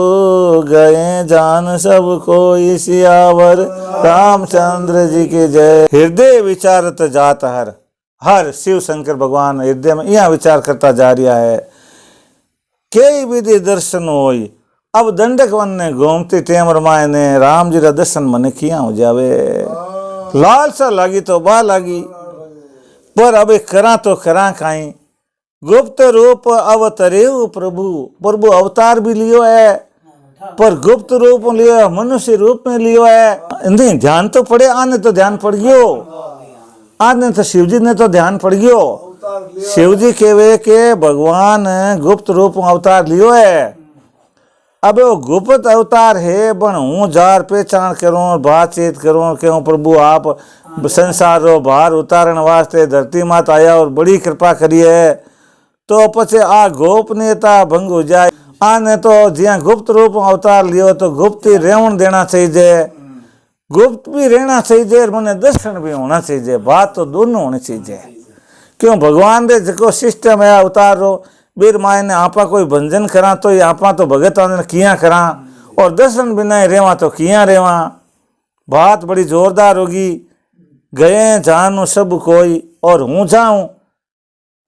गए जान सब कोई। सियावर रामचंद्र जी के जय। हृदय विचारत जात हर शिव शंकर भगवान हृदय में यह विचार करता जा रहा है। कई विधि दर्शन होई। अब दंडक वन ने घूमती टेम रमाए ने राम जी का दर्शन मन किया हो जावे। लालसा लगी तो बा लगी, पर अब करा तो करा काई। गुप्त रूप अवतरे प्रभु, प्रभु अवतार भी लियो है, पर गुप्त रूप लियो है, मनुष्य रूप में लियो है। नहीं ध्यान तो पड़े, आने तो ध्यान पड़ गयो, आने तो शिव जी ने तो ध्यान पड़ गयो। शिव जी कहवे के भगवान गुप्त रूप अवतार लियो है। अब वो गुप्त अवतार है, बन हूँ जार पहचान करूँ, बातचीत करूँ, क्यों प्रभु आप संसार रो भार उतारण वास्ते धरती मात आया और बड़ी कृपा करी है, तो पछे आ गोपनीयता भंग हो जाए। आने तो जिया गुप्त रूप अवतार लियो तो गुप्त ही रेवण देना चाहिए, गुप्त भी रहना चाहिए, मैंने दर्शन भी होना चाहिए। बात तो दोनों होनी चाहिए। क्यों भगवान रे जो सिस्टम है अवतार रो, बीर माए ने आपा कोई भंजन करा तो आपा तो भगत ने किया करा, और दर्शन बिना रेवा तो किया रेवा। बात बड़ी जोरदार होगी। गए जानो सब कोई और हूँ जाऊं।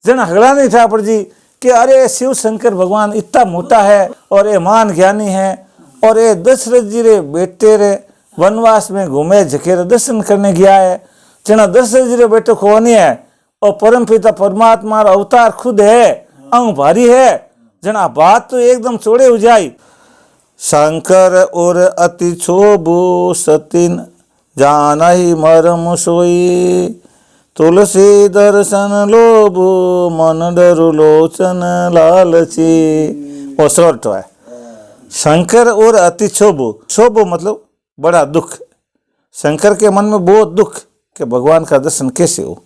जन हगड़ा नहीं था पर जी कि अरे शिव शंकर भगवान इतना मोटा है और ये महान ज्ञानी है, और ये दशरथ जी रे बेटे रे वनवास में घूमे झकेरे दर्शन करने गया है। जना दशरथ जी रे बेटे कौन है, और परम पिता परमात्मा अवतार खुद है, अंग भारी है। जना बात तो एकदम चौड़े हो जाई। शंकर और अति क्षोभु सतीन जानहि मरम सोई। तुलसी दर्शन लोभु मन डरु लोचन लालची। वो शॉर्ट है। शंकर और अति क्षोभु, क्षोभु मतलब बड़ा दुख। शंकर के मन में बहुत दुख कि भगवान का दर्शन कैसे हो।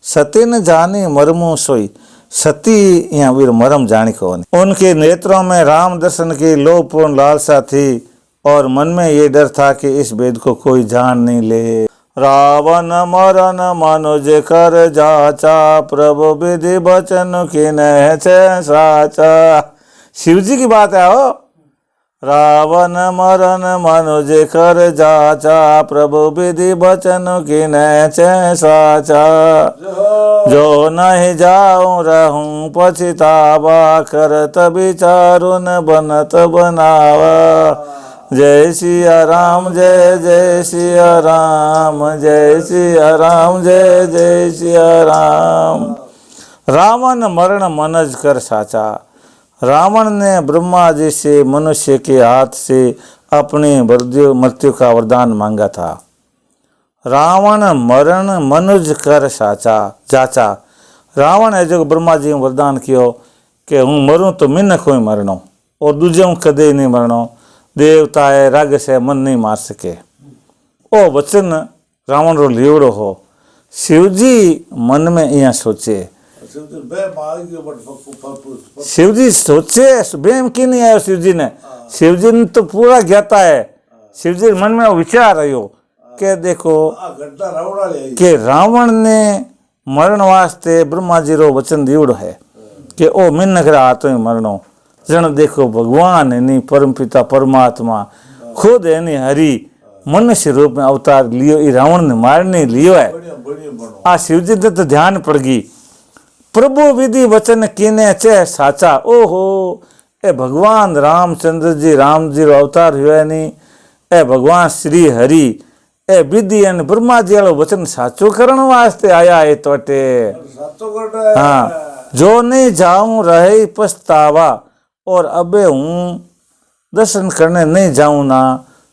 सती न जानी मरमु सोई। सती यहाँ वीर मरम जानी कौन। उनके नेत्रों में राम दर्शन की लोभपूर्ण लालसा थी, और मन में ये डर था कि इस वेद को कोई जान नहीं ले। रावण मरण मनुज कर जाचा, प्रभु विधि बचन की न साचा। शिव जी की बात है हो। रावण मरण मनुज कर जाचा, प्रभु विधि बचन की न साचा। जो नहीं जाऊं रहूं पछतावा, करत विचारुन बनत बनावा। जय सिया राम जय जय सिया राम, जय सिया राम जय जय सिया राम। रावण मरण मनज कर साचा। रावण ने ब्रह्मा जी से मनुष्य के हाथ से अपनी मृत्यु का वरदान मांगा था। रावण मरण मनुज कर साचा जाचा। रावण है जो ब्रह्मा जी ने वरदान कियो कि हूँ मरूँ तो मिन कोई मरणो, और दूजे हूँ कदे नहीं मरणो। देवता है राग से मन नहीं मार सके। ओ वचन रावण रो लियोड़ो हो। शिव जी मन में यहाँ सोचे, शिव जी सोचे बेम की नहीं आयो शिव जी ने। शिव जी ने तो पूरा ज्ञाता है। शिव जी मन में विचार आयो कि देखो कि रावण ने मरण वास्ते ब्रह्मा जी रो वचन दियोड़ो है कि ओ मिन नगरा हाथों ही मरणो। जन देखो भगवान है नहीं परम पिता परमात्मा खुद है नहीं हरि मनुष्य रूप में अवतार लियो, ये रावण ने मारने लियो है। आ शिव जी ने तो ध्यान पड़ गई। प्रभु विधि वचन कीने चे साचा। ओहो ए भगवान रामचंद्र जी राम जी रो अवतार हुआ नहीं। ए भगवान श्री हरि ए विधि एन ब्रह्मा जी वालों वचन साचो करण वास्ते आया है तोटे। हाँ, जो नहीं जाऊं रहे पछतावा, और अबे हूँ दर्शन करने नहीं जाऊं ना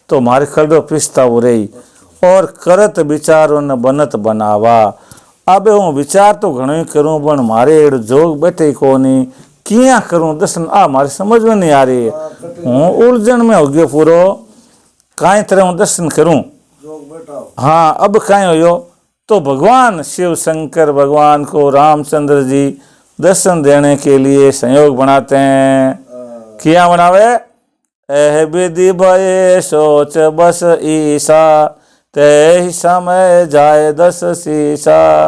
तो मारे खलडो पीसताऊ रही और करत विचारो न बनत बनावा। अब हूँ विचार तो घणो ही करूँ पण मारे एड़ो जोग बैठे कोनी, किया करूँ दर्शन आ मारे समझ में नहीं आ रही है। हूँ उलझन में हो गयो पूरो, काई तरह हूँ दर्शन करूँ। हाँ अब काई हो तो भगवान शिव शंकर भगवान को रामचंद्र जी दर्शन देने के लिए संयोग बनाते हैं। किया बनावे? एह विधि भये सोच बस ईसा, ते समय जाए दस सीसा।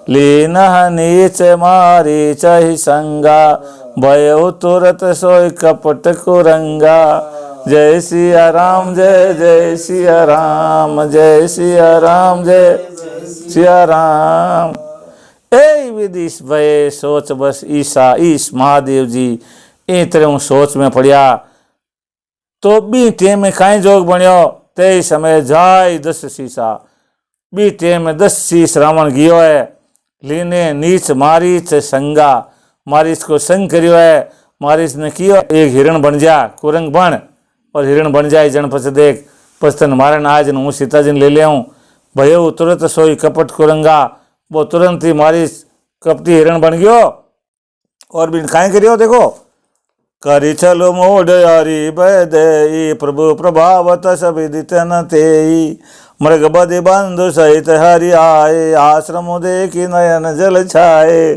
लीन नीच मारी चहि संगा, भयो तुरत सोई कपट कुरंगा। जय सिया राम जय जय सिया राम, जय सिया राम जय सिया राम। ए विधि भये सोच बस ईसा, ईश महादेव जी ए तरह सोच में पड़िया तो बी टेम में काई जोग बनियो, ते समय जाय 10 शीशा। बी टेम में 10 शीश रावण गियो है। लीने नीच मारीच संगा, मारीच को संग करियो है। मारीच ने कियो एक हिरण बन जा, कुरंग बन और हिरण बन जाए जन पछ देख पछतन मारन आज हूँ सीता जी ने ले ले आऊँ। भयो तुरंत सोई कपट कुरंगा, वो तुरंत ही मारीच कपटी हिरण बन गयो और बिन काई करियो देखो। करी चलो मोड यारी बदई, प्रभु प्रभावत विदित न तेई। मृग बदि बंधु सहित हरि आए, आश्रम देखी नयन जल छाए।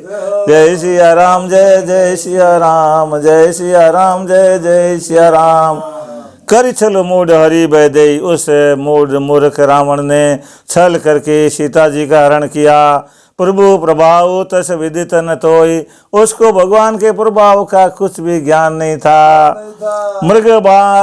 जय सिया राम जय जय सिया राम, जय सिया राम जय जय सिया राम। करी चलो मूड हरि बदई, उस मूड मूर्ख रावण ने छल करके सीता जी का हरण किया। प्रभु प्रभाव तस विदित न तोई, उसको भगवान के प्रभाव का कुछ भी ज्ञान नहीं था। मृग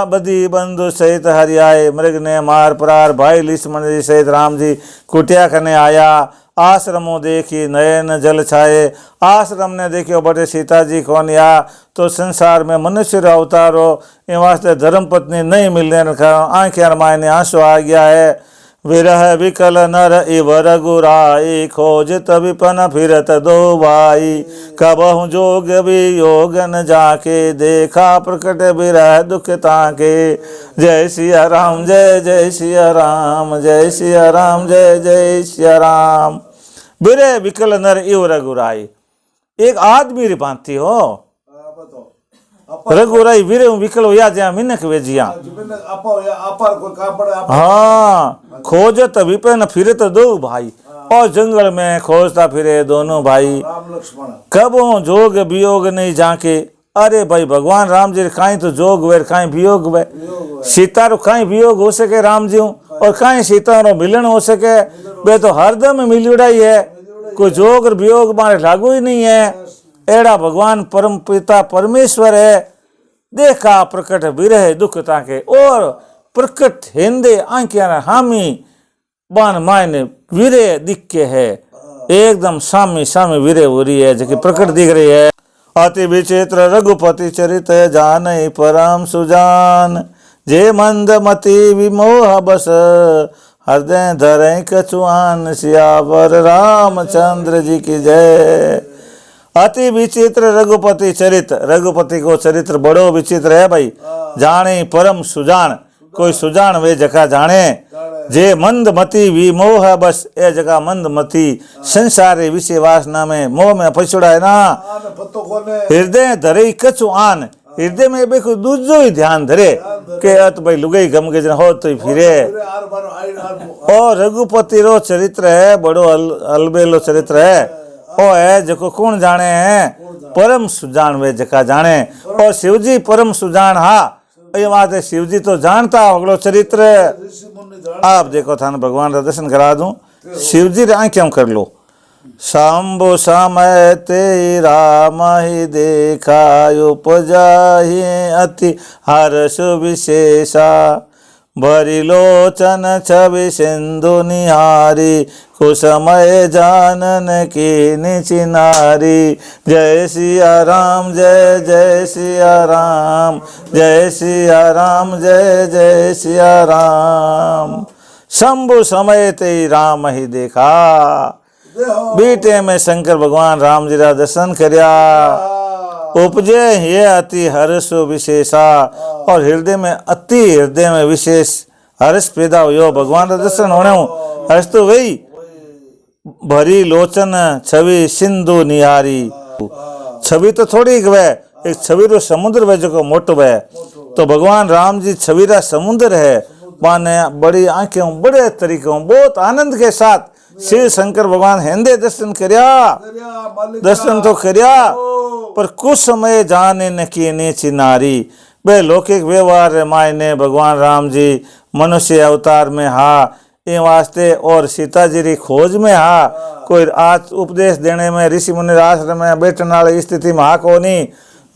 बदी बंधु सहित हरि आए, मृग ने मार प्रार भाई लक्ष्मण जी सहित राम जी कुटिया करने आया। आश्रमों देखी नयन जल छाए, आश्रम ने देखियो बटे सीता जी कौन या तो संसार में मनुष्य अवतारो इन वास्ते धर्म पत्नी नहीं मिलने कारण आंखें मायने आंसू आ गया है। विरह विकल नर इव रघुराई, खोजत विपन फिरत दो भाई। कबहु जोग वियोग न जाके, देखा प्रकट विरह दुख ताके। जय सिया राम जय जय सिया राम, जय सिया राम जय जय सिया राम। विरह विकल नर इव रघुराई, एक आदमी री भांति हो रघुराई वीरे विकल होया ज्या मिनक वेजिया। हाँ खोजत विपिन फिरत दो भाई, और जंगल में खोजता फिरे दोनों भाई। कबो जोग वियोग नहीं जाके, अरे भाई भगवान राम जी काई तो जोग वे काई वियोग वे। सीता रो काई वियोग हो सके राम जी और काई सीता रो मिलन हो सके, वे तो हरदम मिलुड़ा ही है, कोई जोग वियोग मारे लागू ही नहीं है। एड़ा भगवान परम पिता परमेश्वर है। देखा प्रकट विरह दुख ताके, और प्रकट हिंदे आंखिया हामी बान मायने विरह दिख के है, एकदम सामी सामी विरह हो रही है जो प्रकट दिख रही है। अति विचित्र रघुपति चरित जान परम सुजान, जे मंद मति विमोह बस हृदय धरे कछुआन। सियावर रामचंद्र जी की जय। अति विचित्र रघुपति चरित्र, रघुपति को चरित्र बड़ो विचित्र है भाई। जाने परम सुजान, कोई सुजान वे जगह जाने। जे मंद मति विमोह बस, ए जगह मंद मति संसारी विषय वासना में मोह में फसड़ा है ना। हृदय धरे कछु आन, हृदय में बेको दूजो ही ध्यान धरे के अत भाई लुगाई गम के जन हो तो फिरे। और रघुपति रो चरित्र है बड़ो अलबेलो चरित्र है। ओ है जको कौन जाने है, परम सुजान वे जका जाने। और शिवजी परम सुजान हा, ये बात है शिवजी तो जानता अगलो चरित्र। आप देखो थाने भगवान का दर्शन करा दूं, शिवजी रे आंखें कर लो। शंभु समय ते राम ही देखा, उपजाहि अति हर्ष विशेषा। भरी लोचन छवि सिंधु निहारी, कुसमय जानन की निचिनारी। जय सिया राम जय जय सिया राम, जय सिया राम जय जय सिया राम। शंभु समय ते राम ही देखा, बीते में शंकर भगवान राम जी का दर्शन करया। उपजे ये अति हर्ष विशेषा, और हृदय में अति हृदय में विशेष हर्ष पैदा हुयो भगवान का दर्शन होने हर्ष तो वही भरी लोचन छवि सिंधु निहारी। छवि तो थोड़ी वह एक छवि रो समुद्र वह जो मोटो वह तो भगवान राम जी छवि रा समुद्र है। माने बड़ी आंखें बड़े तरीकों बहुत आनंद के साथ शिव शंकर भगवान हेंदे दर्शन करया दर्शन तो करया पर कुछ समय जाने न की नीची नारी वे लौकिक व्यवहार मायने भगवान राम जी मनुष्य अवतार में हा ए वास्ते और सीता जी री खोज में हा कोई आज उपदेश देने में ऋषि मुनि आश्रम में बैठने वाली स्थिति में हा को नहीं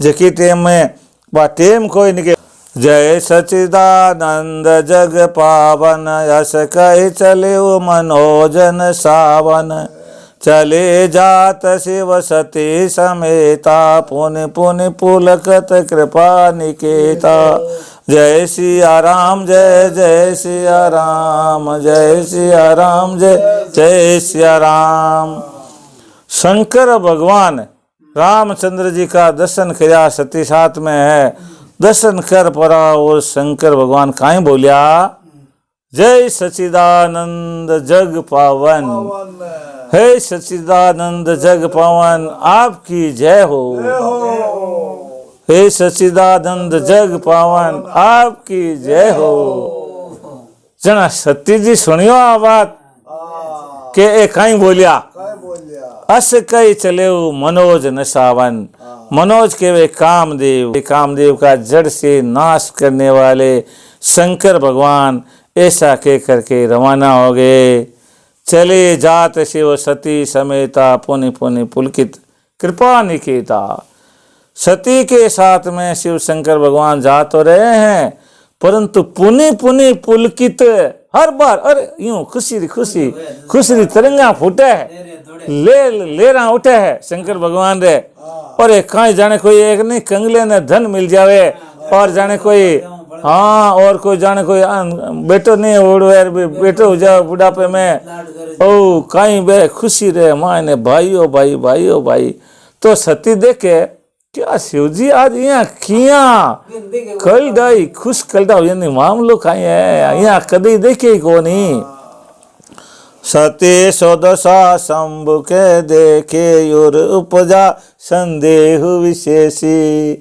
जकी टेम में वह टेम कोई नहीं। जय सचिदानंद जग पावन यश कह चले मनोजन सावन चले जात शिव सती समेता पुन पुन पुलकत कृपा निकेता। जय सिया राम जय जय सिया राम जय सिया राम जय जय सिया राम। शंकर भगवान रामचंद्र जी का दर्शन किया सती साथ में है दर्शन कर पड़ा और शंकर भगवान काई बोलिया जय सचिदानंद जग पावन हे सचिदानंद जग पावन आपकी जय हो हे सचिदानंद जग पावन आपकी जय हो। जना सती जी सुनियो आ बात के ए काई बोलिया अस कई चले मनोज नसावन मनोज के वे कामदेव का जड़ से नाश करने वाले शंकर भगवान ऐसा कह करके रवाना हो गए। चले जात शिव सती समेता पुनि पुनि पुलकित कृपा निकेता। सती के साथ में शिव शंकर भगवान जा तो रहे हैं परंतु पुनि पुनि पुलकित हर बार अरे यूं खुशी खुशी तिरंगा फूटे है ले रहा उठे है शंकर भगवान रे और एक कहीं जाने कोई एक नहीं कंगले ने धन मिल जावे और जाने कोई हाँ और कोई जाने कोई बेटो नहीं उड़वे बेटो हो जाओ बुढ़ापे में ओ कहीं बे खुशी रे माने भाइयों भाई तो सती देखे क्या शिवजी आज यहाँ किया कल डाई खुश कल डाई यानी मामलो कहीं है यहाँ कभी देखे को नहीं। सती सौदशा शंभु के देखे युर उपजा संदेह विशेषी।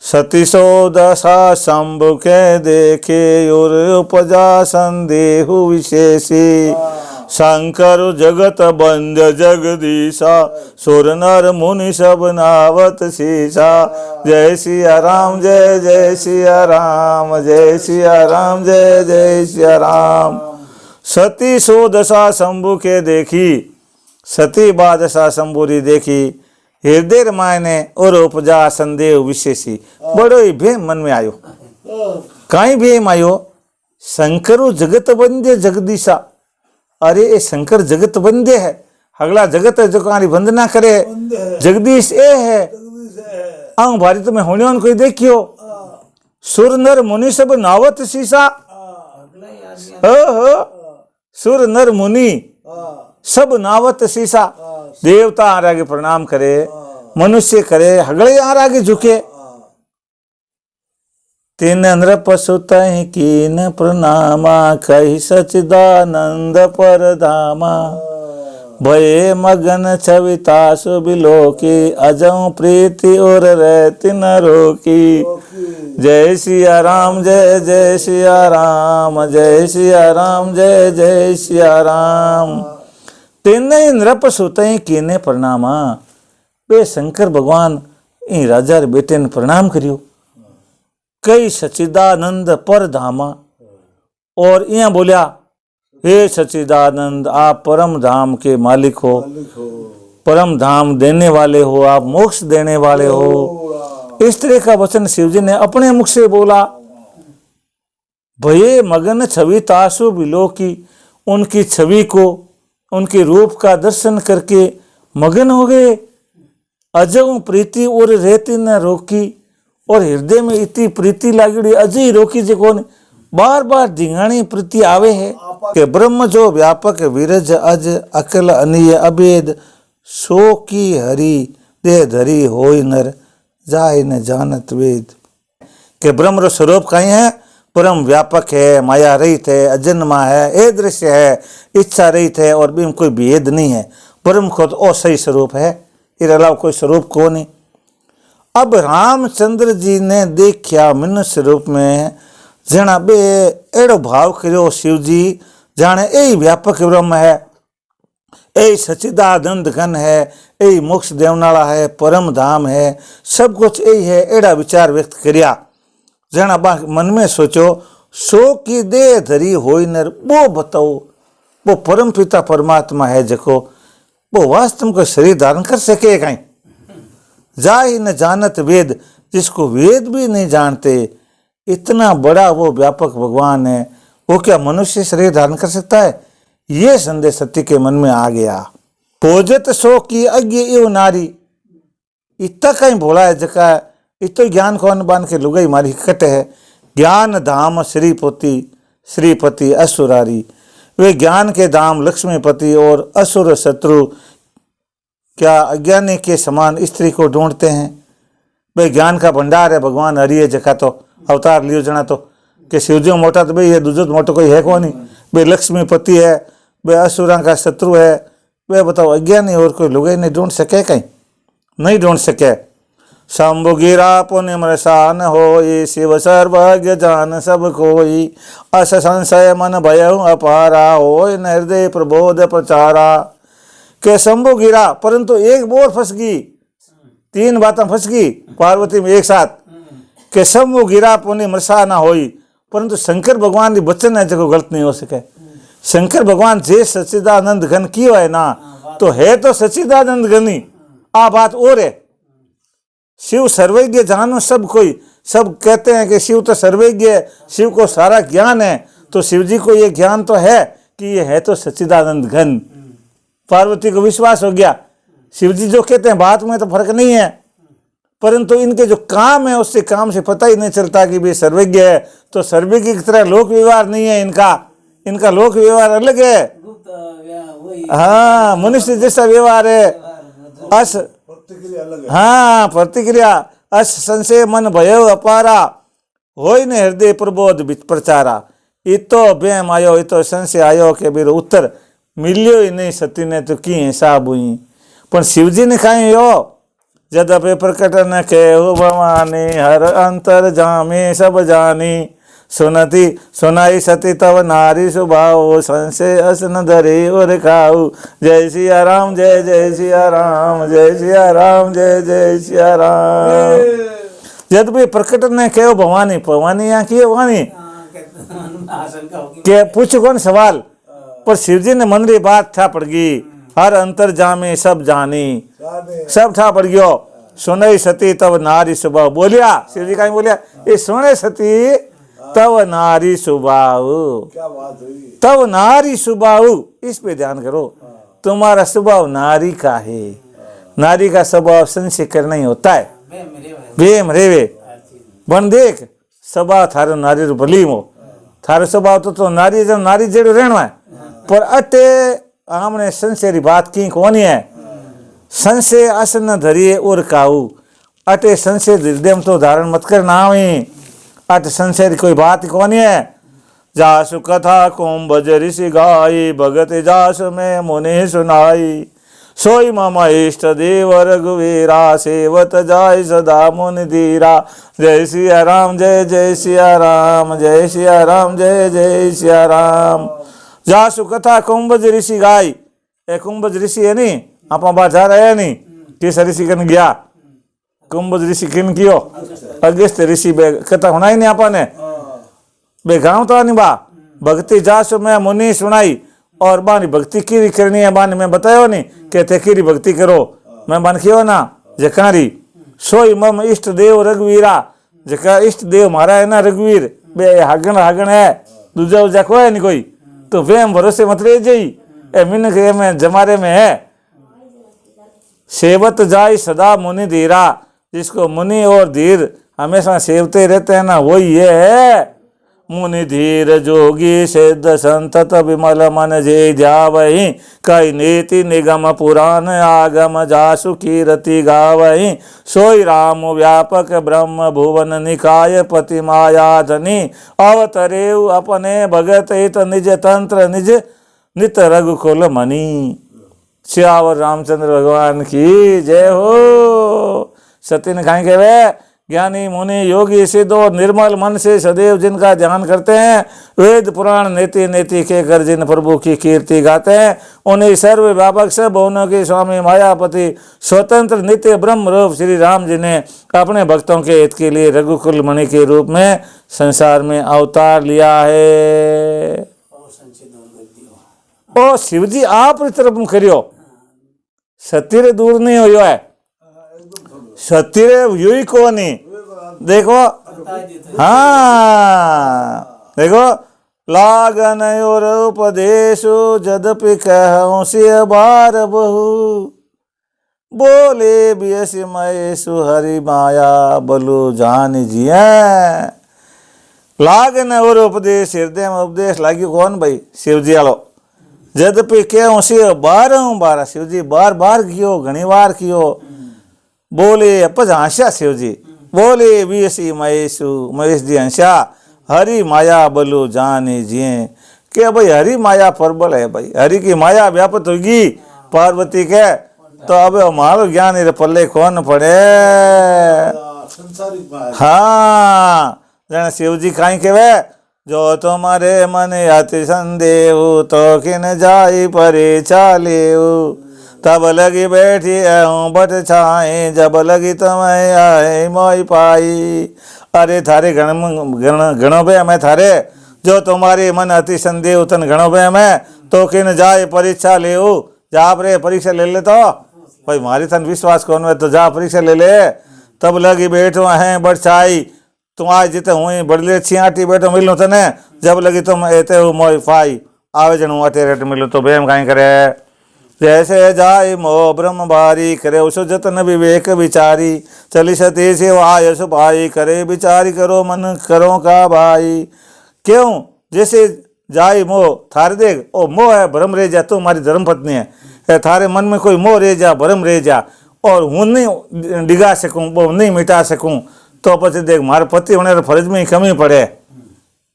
सती सौदशा शंभु के देखे युर उपजा संदेह विशेषी। शंकर जगत बंद जगदीशा सुर नर मुनि सब नावत शीशा। जय सिया राम जय जय सिया राम जय सिया राम जय जय सिया राम। सती सो दशा शंभु के देखी सती बादशा शंभुरी देखी हृदय मायने और उपजा संदेह विशेषी। बड़ो ही भेम मन में आयो काई भेम आयो शंकरु जगत बंदे जगदीशा। अरे ये शंकर जगत बंदे है अगला जगत है जो कहानी वंदना करे जगदीश ए है आंग भारी तुम्हें होने कोई देखियो सुर नर मुनि सब नावत शीशा। हो सुर नर मुनि सब नावत शीशा। देवता आर आगे प्रणाम करे मनुष्य करे हगड़े आर आगे झुके। तीन नृप सुत कीन प्रणामा कही सचिदानंद पर धामा। भये मगन छवितासु बिलोकी अजऊ प्रीति और रहती न रोकी। जय सिया राम जय जय सिया राम जय सिया राम जय जय सिया राम। तीन नृप सुत कीने प्रणामा वे शंकर भगवान इन राजा बेटे ने प्रणाम करियो कई सचिदानंद पर धामा और यहाँ बोलिया हे सचिदानंद आप परम धाम के मालिक हो परम धाम देने वाले हो आप मोक्ष देने वाले हो। इस तरह का वचन शिवजी ने अपने मुख से बोला। भये मगन छवि तासु बिलो की उनकी छवि को उनके रूप का दर्शन करके मगन हो गए। अजऊ प्रीति और रहती न रोकी और हृदय में इतनी प्रीति लागड़ी अजय रोकी जे कोने बार बार ढिंगाणी प्रीति आवे है कि ब्रह्म जो व्यापक विरज अज अकल अनिय अभेद सो की हरि दे धरी होय नर जाय न जानत वेद। के ब्रह्म रो स्वरूप कहीं है परम व्यापक है, माया रहित है, अजन्मा है, ए दृश्य है, इच्छा रहित है और भी कोई भेद नहीं है। परम खुद ओ सही स्वरूप है, इसके अलावा कोई स्वरूप को नहीं। अब रामचंद्र जी ने देखा मनुष्य रूप में जना बे एड़ो भाव करो शिव जी जाने यही व्यापक ब्रह्म है, यही सच्चिदानंद घन है, यही मोक्ष देवनाला है, परम धाम है, सब कुछ यही है। एड़ा विचार व्यक्त करिया जना मन में सोचो सो की देह धरी होई नर वो बताओ वो परम पिता परमात्मा है जको वो वास्तव में कोई शरीर धारण कर सके कहीं जा ही न जानत वेद, जिसको वेद भी नहीं जानते, इतना बड़ा वो व्यापक भगवान है, वो क्या मनुष्य शरीर धारण कर सकता है? ये संदेश सत्य के मन में आ गया। पोजत सो की अज्ञ इव नारी, इतना कहीं भोला है जका इतो ज्ञान कौन बान के लुगाई मारी कट है। ज्ञान धाम श्रीपति असुरारी, वे ज्ञान के धाम लक्ष्मीपति और असुर शत्रु क्या अज्ञानी के समान स्त्री को ढूंढते हैं? वे ज्ञान का भंडार है भगवान हरि है जका तो अवतार लियो जना तो कि शिवजी मोटा तो भाई है, दूसरा मोटो कोई है कौन नहीं। वे लक्ष्मीपति है, वे असुरा का शत्रु है, वे बताओ अज्ञानी और कोई लुगाई नहीं ढूंढ सके कहीं? नहीं ढूंढ सके। शंभु गिरा पुण्य मरसान होई, शिव सर्वज्ञ जान सब कोई, अस संशय मन भय अपारा होय हृदय प्रबोध प्रचारा। के शंभु गिरा परंतु एक बोर फंस गई, तीन बातें फंस गई पार्वती में एक साथ के शंभु गिरा पुण्य मरसा ना होई, परंतु शंकर भगवान की वचन है जो गलत नहीं हो सके। शंकर भगवान जे सच्चिदानंद घन की है ना तो है तो सच्चिदानंद घनी, आ बात और है। शिव सर्वज्ञ जानो सब कोई, सब कहते हैं कि शिव तो सर्वज्ञ है, शिव को सारा ज्ञान है, तो शिव जी को ये ज्ञान तो है कि ये है तो सच्चिदानंद घन। पार्वती को विश्वास हो गया, शिव जी जो कहते हैं बात में तो फर्क नहीं है, परंतु इनके जो काम है उससे काम से पता ही नहीं चलता कि भाई सर्वज्ञ है, तो सर्वज्ञ की तरह लोक व्यवहार नहीं है इनका लोक व्यवहार अलग है। हाँ, मनुष्य जैसा व्यवहार है। अस हाँ प्रतिक्रिया अस संशय मन भय अपारा होय ने हृदय प्रबोध प्रचारा। इतो बेम आयो, इतो संशय आयो के बेरो उत्तर मिलियो ही नहीं सती ने तो की हिसाब हुई। पण शिवजी ने कहीं यो जदपे प्रकट न के भवानी, हर अंतर जामे सब जानी, सुनती सुनाई सती तव नारी सुभाव, संशय अस न धरे और खाऊ। जय सिया राम जय जय सिया राम, जय सिया राम जय जय सिया राम। जद भी प्रकट ने कहो भवानी, भवानी यहाँ की भवानी के पूछ कौन सवाल, पर शिवजी ने मन री बात था पड़ गई। हर अंतर जामे सब जानी, सब था पड़ गयो। सुनई सती तब नारी स्वभाव, बोलिया शिवजी का बोलिया ये सुने सती तब नारी स्वभाव, तब नारी स्वभाव, इस पे ध्यान करो। तुम्हारा स्वभाव नारी का है, नारी का स्वभाव संशय करना ही होता है। बेम रेवे बन देख स्वभाव थारो नारी रो भली हो, थारो स्वभाव तो नारी जब नारी जेड़ो रहना है, पर अटे हमने संशय री बात की कौन है। संशय अस न धरिए और काऊ, अटे संशय हृदय में तो धारण मत करना हुई, अट संशय कोई बात कौन है। जासु कथा कुंभ ऋषि गाई, भगत जासु में मुनि सुनाई, सोई मम इष्ट देव रघुवीरा, सेवत जाय सदा मुनि धीरा। जय सिया राम जय जय सिया राम, जय सिया राम जय जय सिया राम। जासु कथा कुंभ ऋषि गाई, ए कुंभ ऋषि है नी आप बाजार आया नहीं, किस ऋषि कन गया कुंभ ऋषि किन कियो अगस्त ऋषि बे कथा होना ही नहीं आपा ने बे गाँव तो नहीं बा भक्ति जासु में मुनि सुनाई। और बानी भक्ति की करनी है, बानी मैं बतायो नहीं कहते की भक्ति करो, मैं बन कियो ना जकारी। सोई मम इष्ट देव रघुवीरा, जका इष्ट देव मारा है ना रघुवीर, बे हागण है, दूजा उजा को है नहीं कोई, तो वे हम भरोसे मत रह जाई, ए मिन के में जमारे में है। सेवत जाय सदा मुनि धीरा, जिसको मुनि और धीर हमेशा सेवते रहते हैं ना वही ये है। मुनि धीर जोगी सिद्ध संतत विमल मन जे ध्यावहि कई नीति निगम पुराण आगम जासु कीरति गावहि सोई राम व्यापक ब्रह्म भुवन निकाय पति माया धनी अवतरेउ अपने भगत हित निज तंत्र निज नित रघुकुल मणि। श्यावर रामचंद्र भगवान की जय हो। सत्य ने कहा वे ज्ञानी मुनि योगी सिद्ध और निर्मल मन से सदैव जिनका ध्यान करते हैं, वेद पुराण नीति नीति के कर जिन प्रभु की कीर्ति गाते हैं, उन्हें सर्व व्यापक सब भुवनों के स्वामी मायापति स्वतंत्र नित्य ब्रह्म रूप श्री राम जी ने अपने भक्तों के हित के लिए रघुकुल मणि के रूप में संसार में अवतार लिया है। ओ शिव जी आप तरफ करियो, सत्य दूर नहीं हो है, सत्य यही को नहीं। देखो हाँ देखो लागन और उपदेशु जदपि कहूं सिय बार बहु बोले बियसि महेशु हरि माया बलु जान जिया। लागन और उपदेश हृदय में उपदेश लागी कौन भाई शिव जी आलो। जदपि कहूं सिय बार शिव जी बार बार कियो घनी बार कियो। बोले अपज हंस्या शिव जी बोले बियसी महेश जी हंस्या हरि माया बलु जाने जिये के भाई हरि माया प्रबल है भाई, हरि की माया व्यापत होगी पार्वती के तो अब हमारो ज्ञान इधर पल्ले कौन पड़े। हाँ जन शिव जी कहीं के वे जो तुम्हारे मन अति संदेह तो किन जाई परे चालेऊ तब लगी बैठी हूँ बट छाए जब लगी तुम्हें आए मोई पाई। अरे थारे गणो बे मैं थारे जो तुम्हारे मन अति संदेह तन गणो बे मैं तो किन जाए परीक्षा ले जा रे परीक्षा ले ले तो भाई मारी तन विश्वास कौन है तो जा परीक्षा ले ले। तब लगी बैठो हैं बट छाई तुम आज जीते हुई बड़ले छियाटी बैठो मिलो तने जब लगी तुम एते हो मोई पाई आवे जनू अटे रेट मिलो तो बेम कहीं करे। जैसे जाय मोह ब्रह्म बारी करे उसो जतन विवेक विचारी चली सती से आयस भाई करे विचारी करो मन करो का भाई। क्यों जैसे जाय मोह थारे देख ओ मोह है भ्रम रह जा तू हमारी धर्म पत्नी है थारे मन में कोई मोह रह जा भ्रम रह जा और हूँ नहीं डिगा सकूँ वो नहीं मिटा सकूँ तो पछी देख मारे पति होने फर्ज में ही कमी पड़े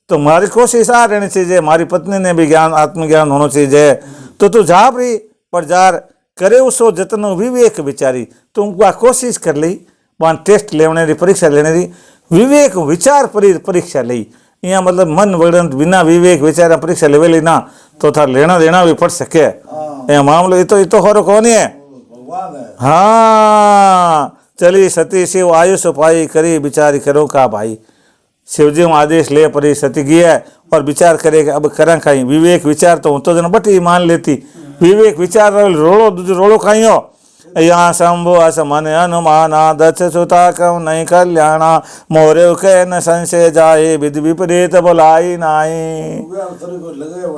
तो मारी कोशिश आ रहनी चाहिए मारी पत्नी ने भी ज्ञान आत्मज्ञान होना चाहिए तो तू जा रही पर जार करे उसो जतन विवेक विचारी तुम कोशिश कर ली वहाँ टेस्ट लेने री परीक्षा लेने री विवेक विचार परीक्षा ली यहाँ मतलब मन वगैरह बिना विवेक विचार परीक्षा लेवेली ना तो था लेना देना भी पड़ सके। यहाँ मामलो ये तो होरो कौन है। हाँ चली सती शिव आयुष पाई करी विचारी करो का भाई। शिव जी आदेश ले परी सती गया और विचार करे अब करा खाई विवेक विचार तो तो जन बटी मान लेती विवेक विचार रोड़ो रोड़ो खाई हो यहाँ शंभु अस मन अनुमाना दक्ष सुता कम नहीं कल्याणा मोरे के न संशय जाए विधि विपरीत बुलाई नाई।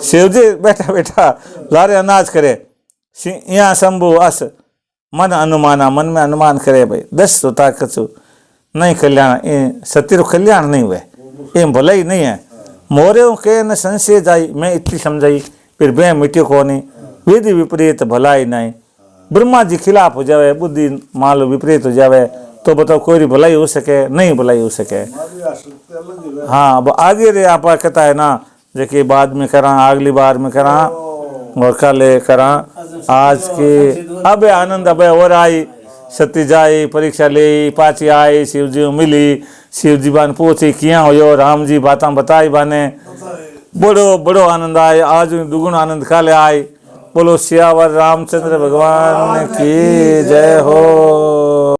शिव जी बैठा बैठा लारे अनाज करे यहाँ शंभु अस मन अनुमाना मन में अनुमान करे भाई 10 सुता कछु नहीं कल्याण सत्य कल्याण नहीं हुए ये भलाई नहीं है। मोरे के न संशय जाई मैं इतनी समझाई फिर बे मिट्टी को नहीं विधि विपरीत भलाई नहीं। ब्रह्मा जी खिलाफ हो जावे बुद्धि मान लो विपरीत हो जावे तो बताओ कोई भलाई हो सके नहीं भलाई हो सके। हाँ अब आगे रे आप कहता है ना जो बाद में करा अगली बार में करा और कल करा आज के अब आनंद अब और आई सती जाई परीक्षा ले पाची आई शिव जी मिली शिव जी बान पूछी किया हो राम जी बात बताई बाने बड़ो बड़ो आनंद आए आज दुगुण आनंद काले आए। बोलो सियावर रामचंद्र भगवान की जय हो।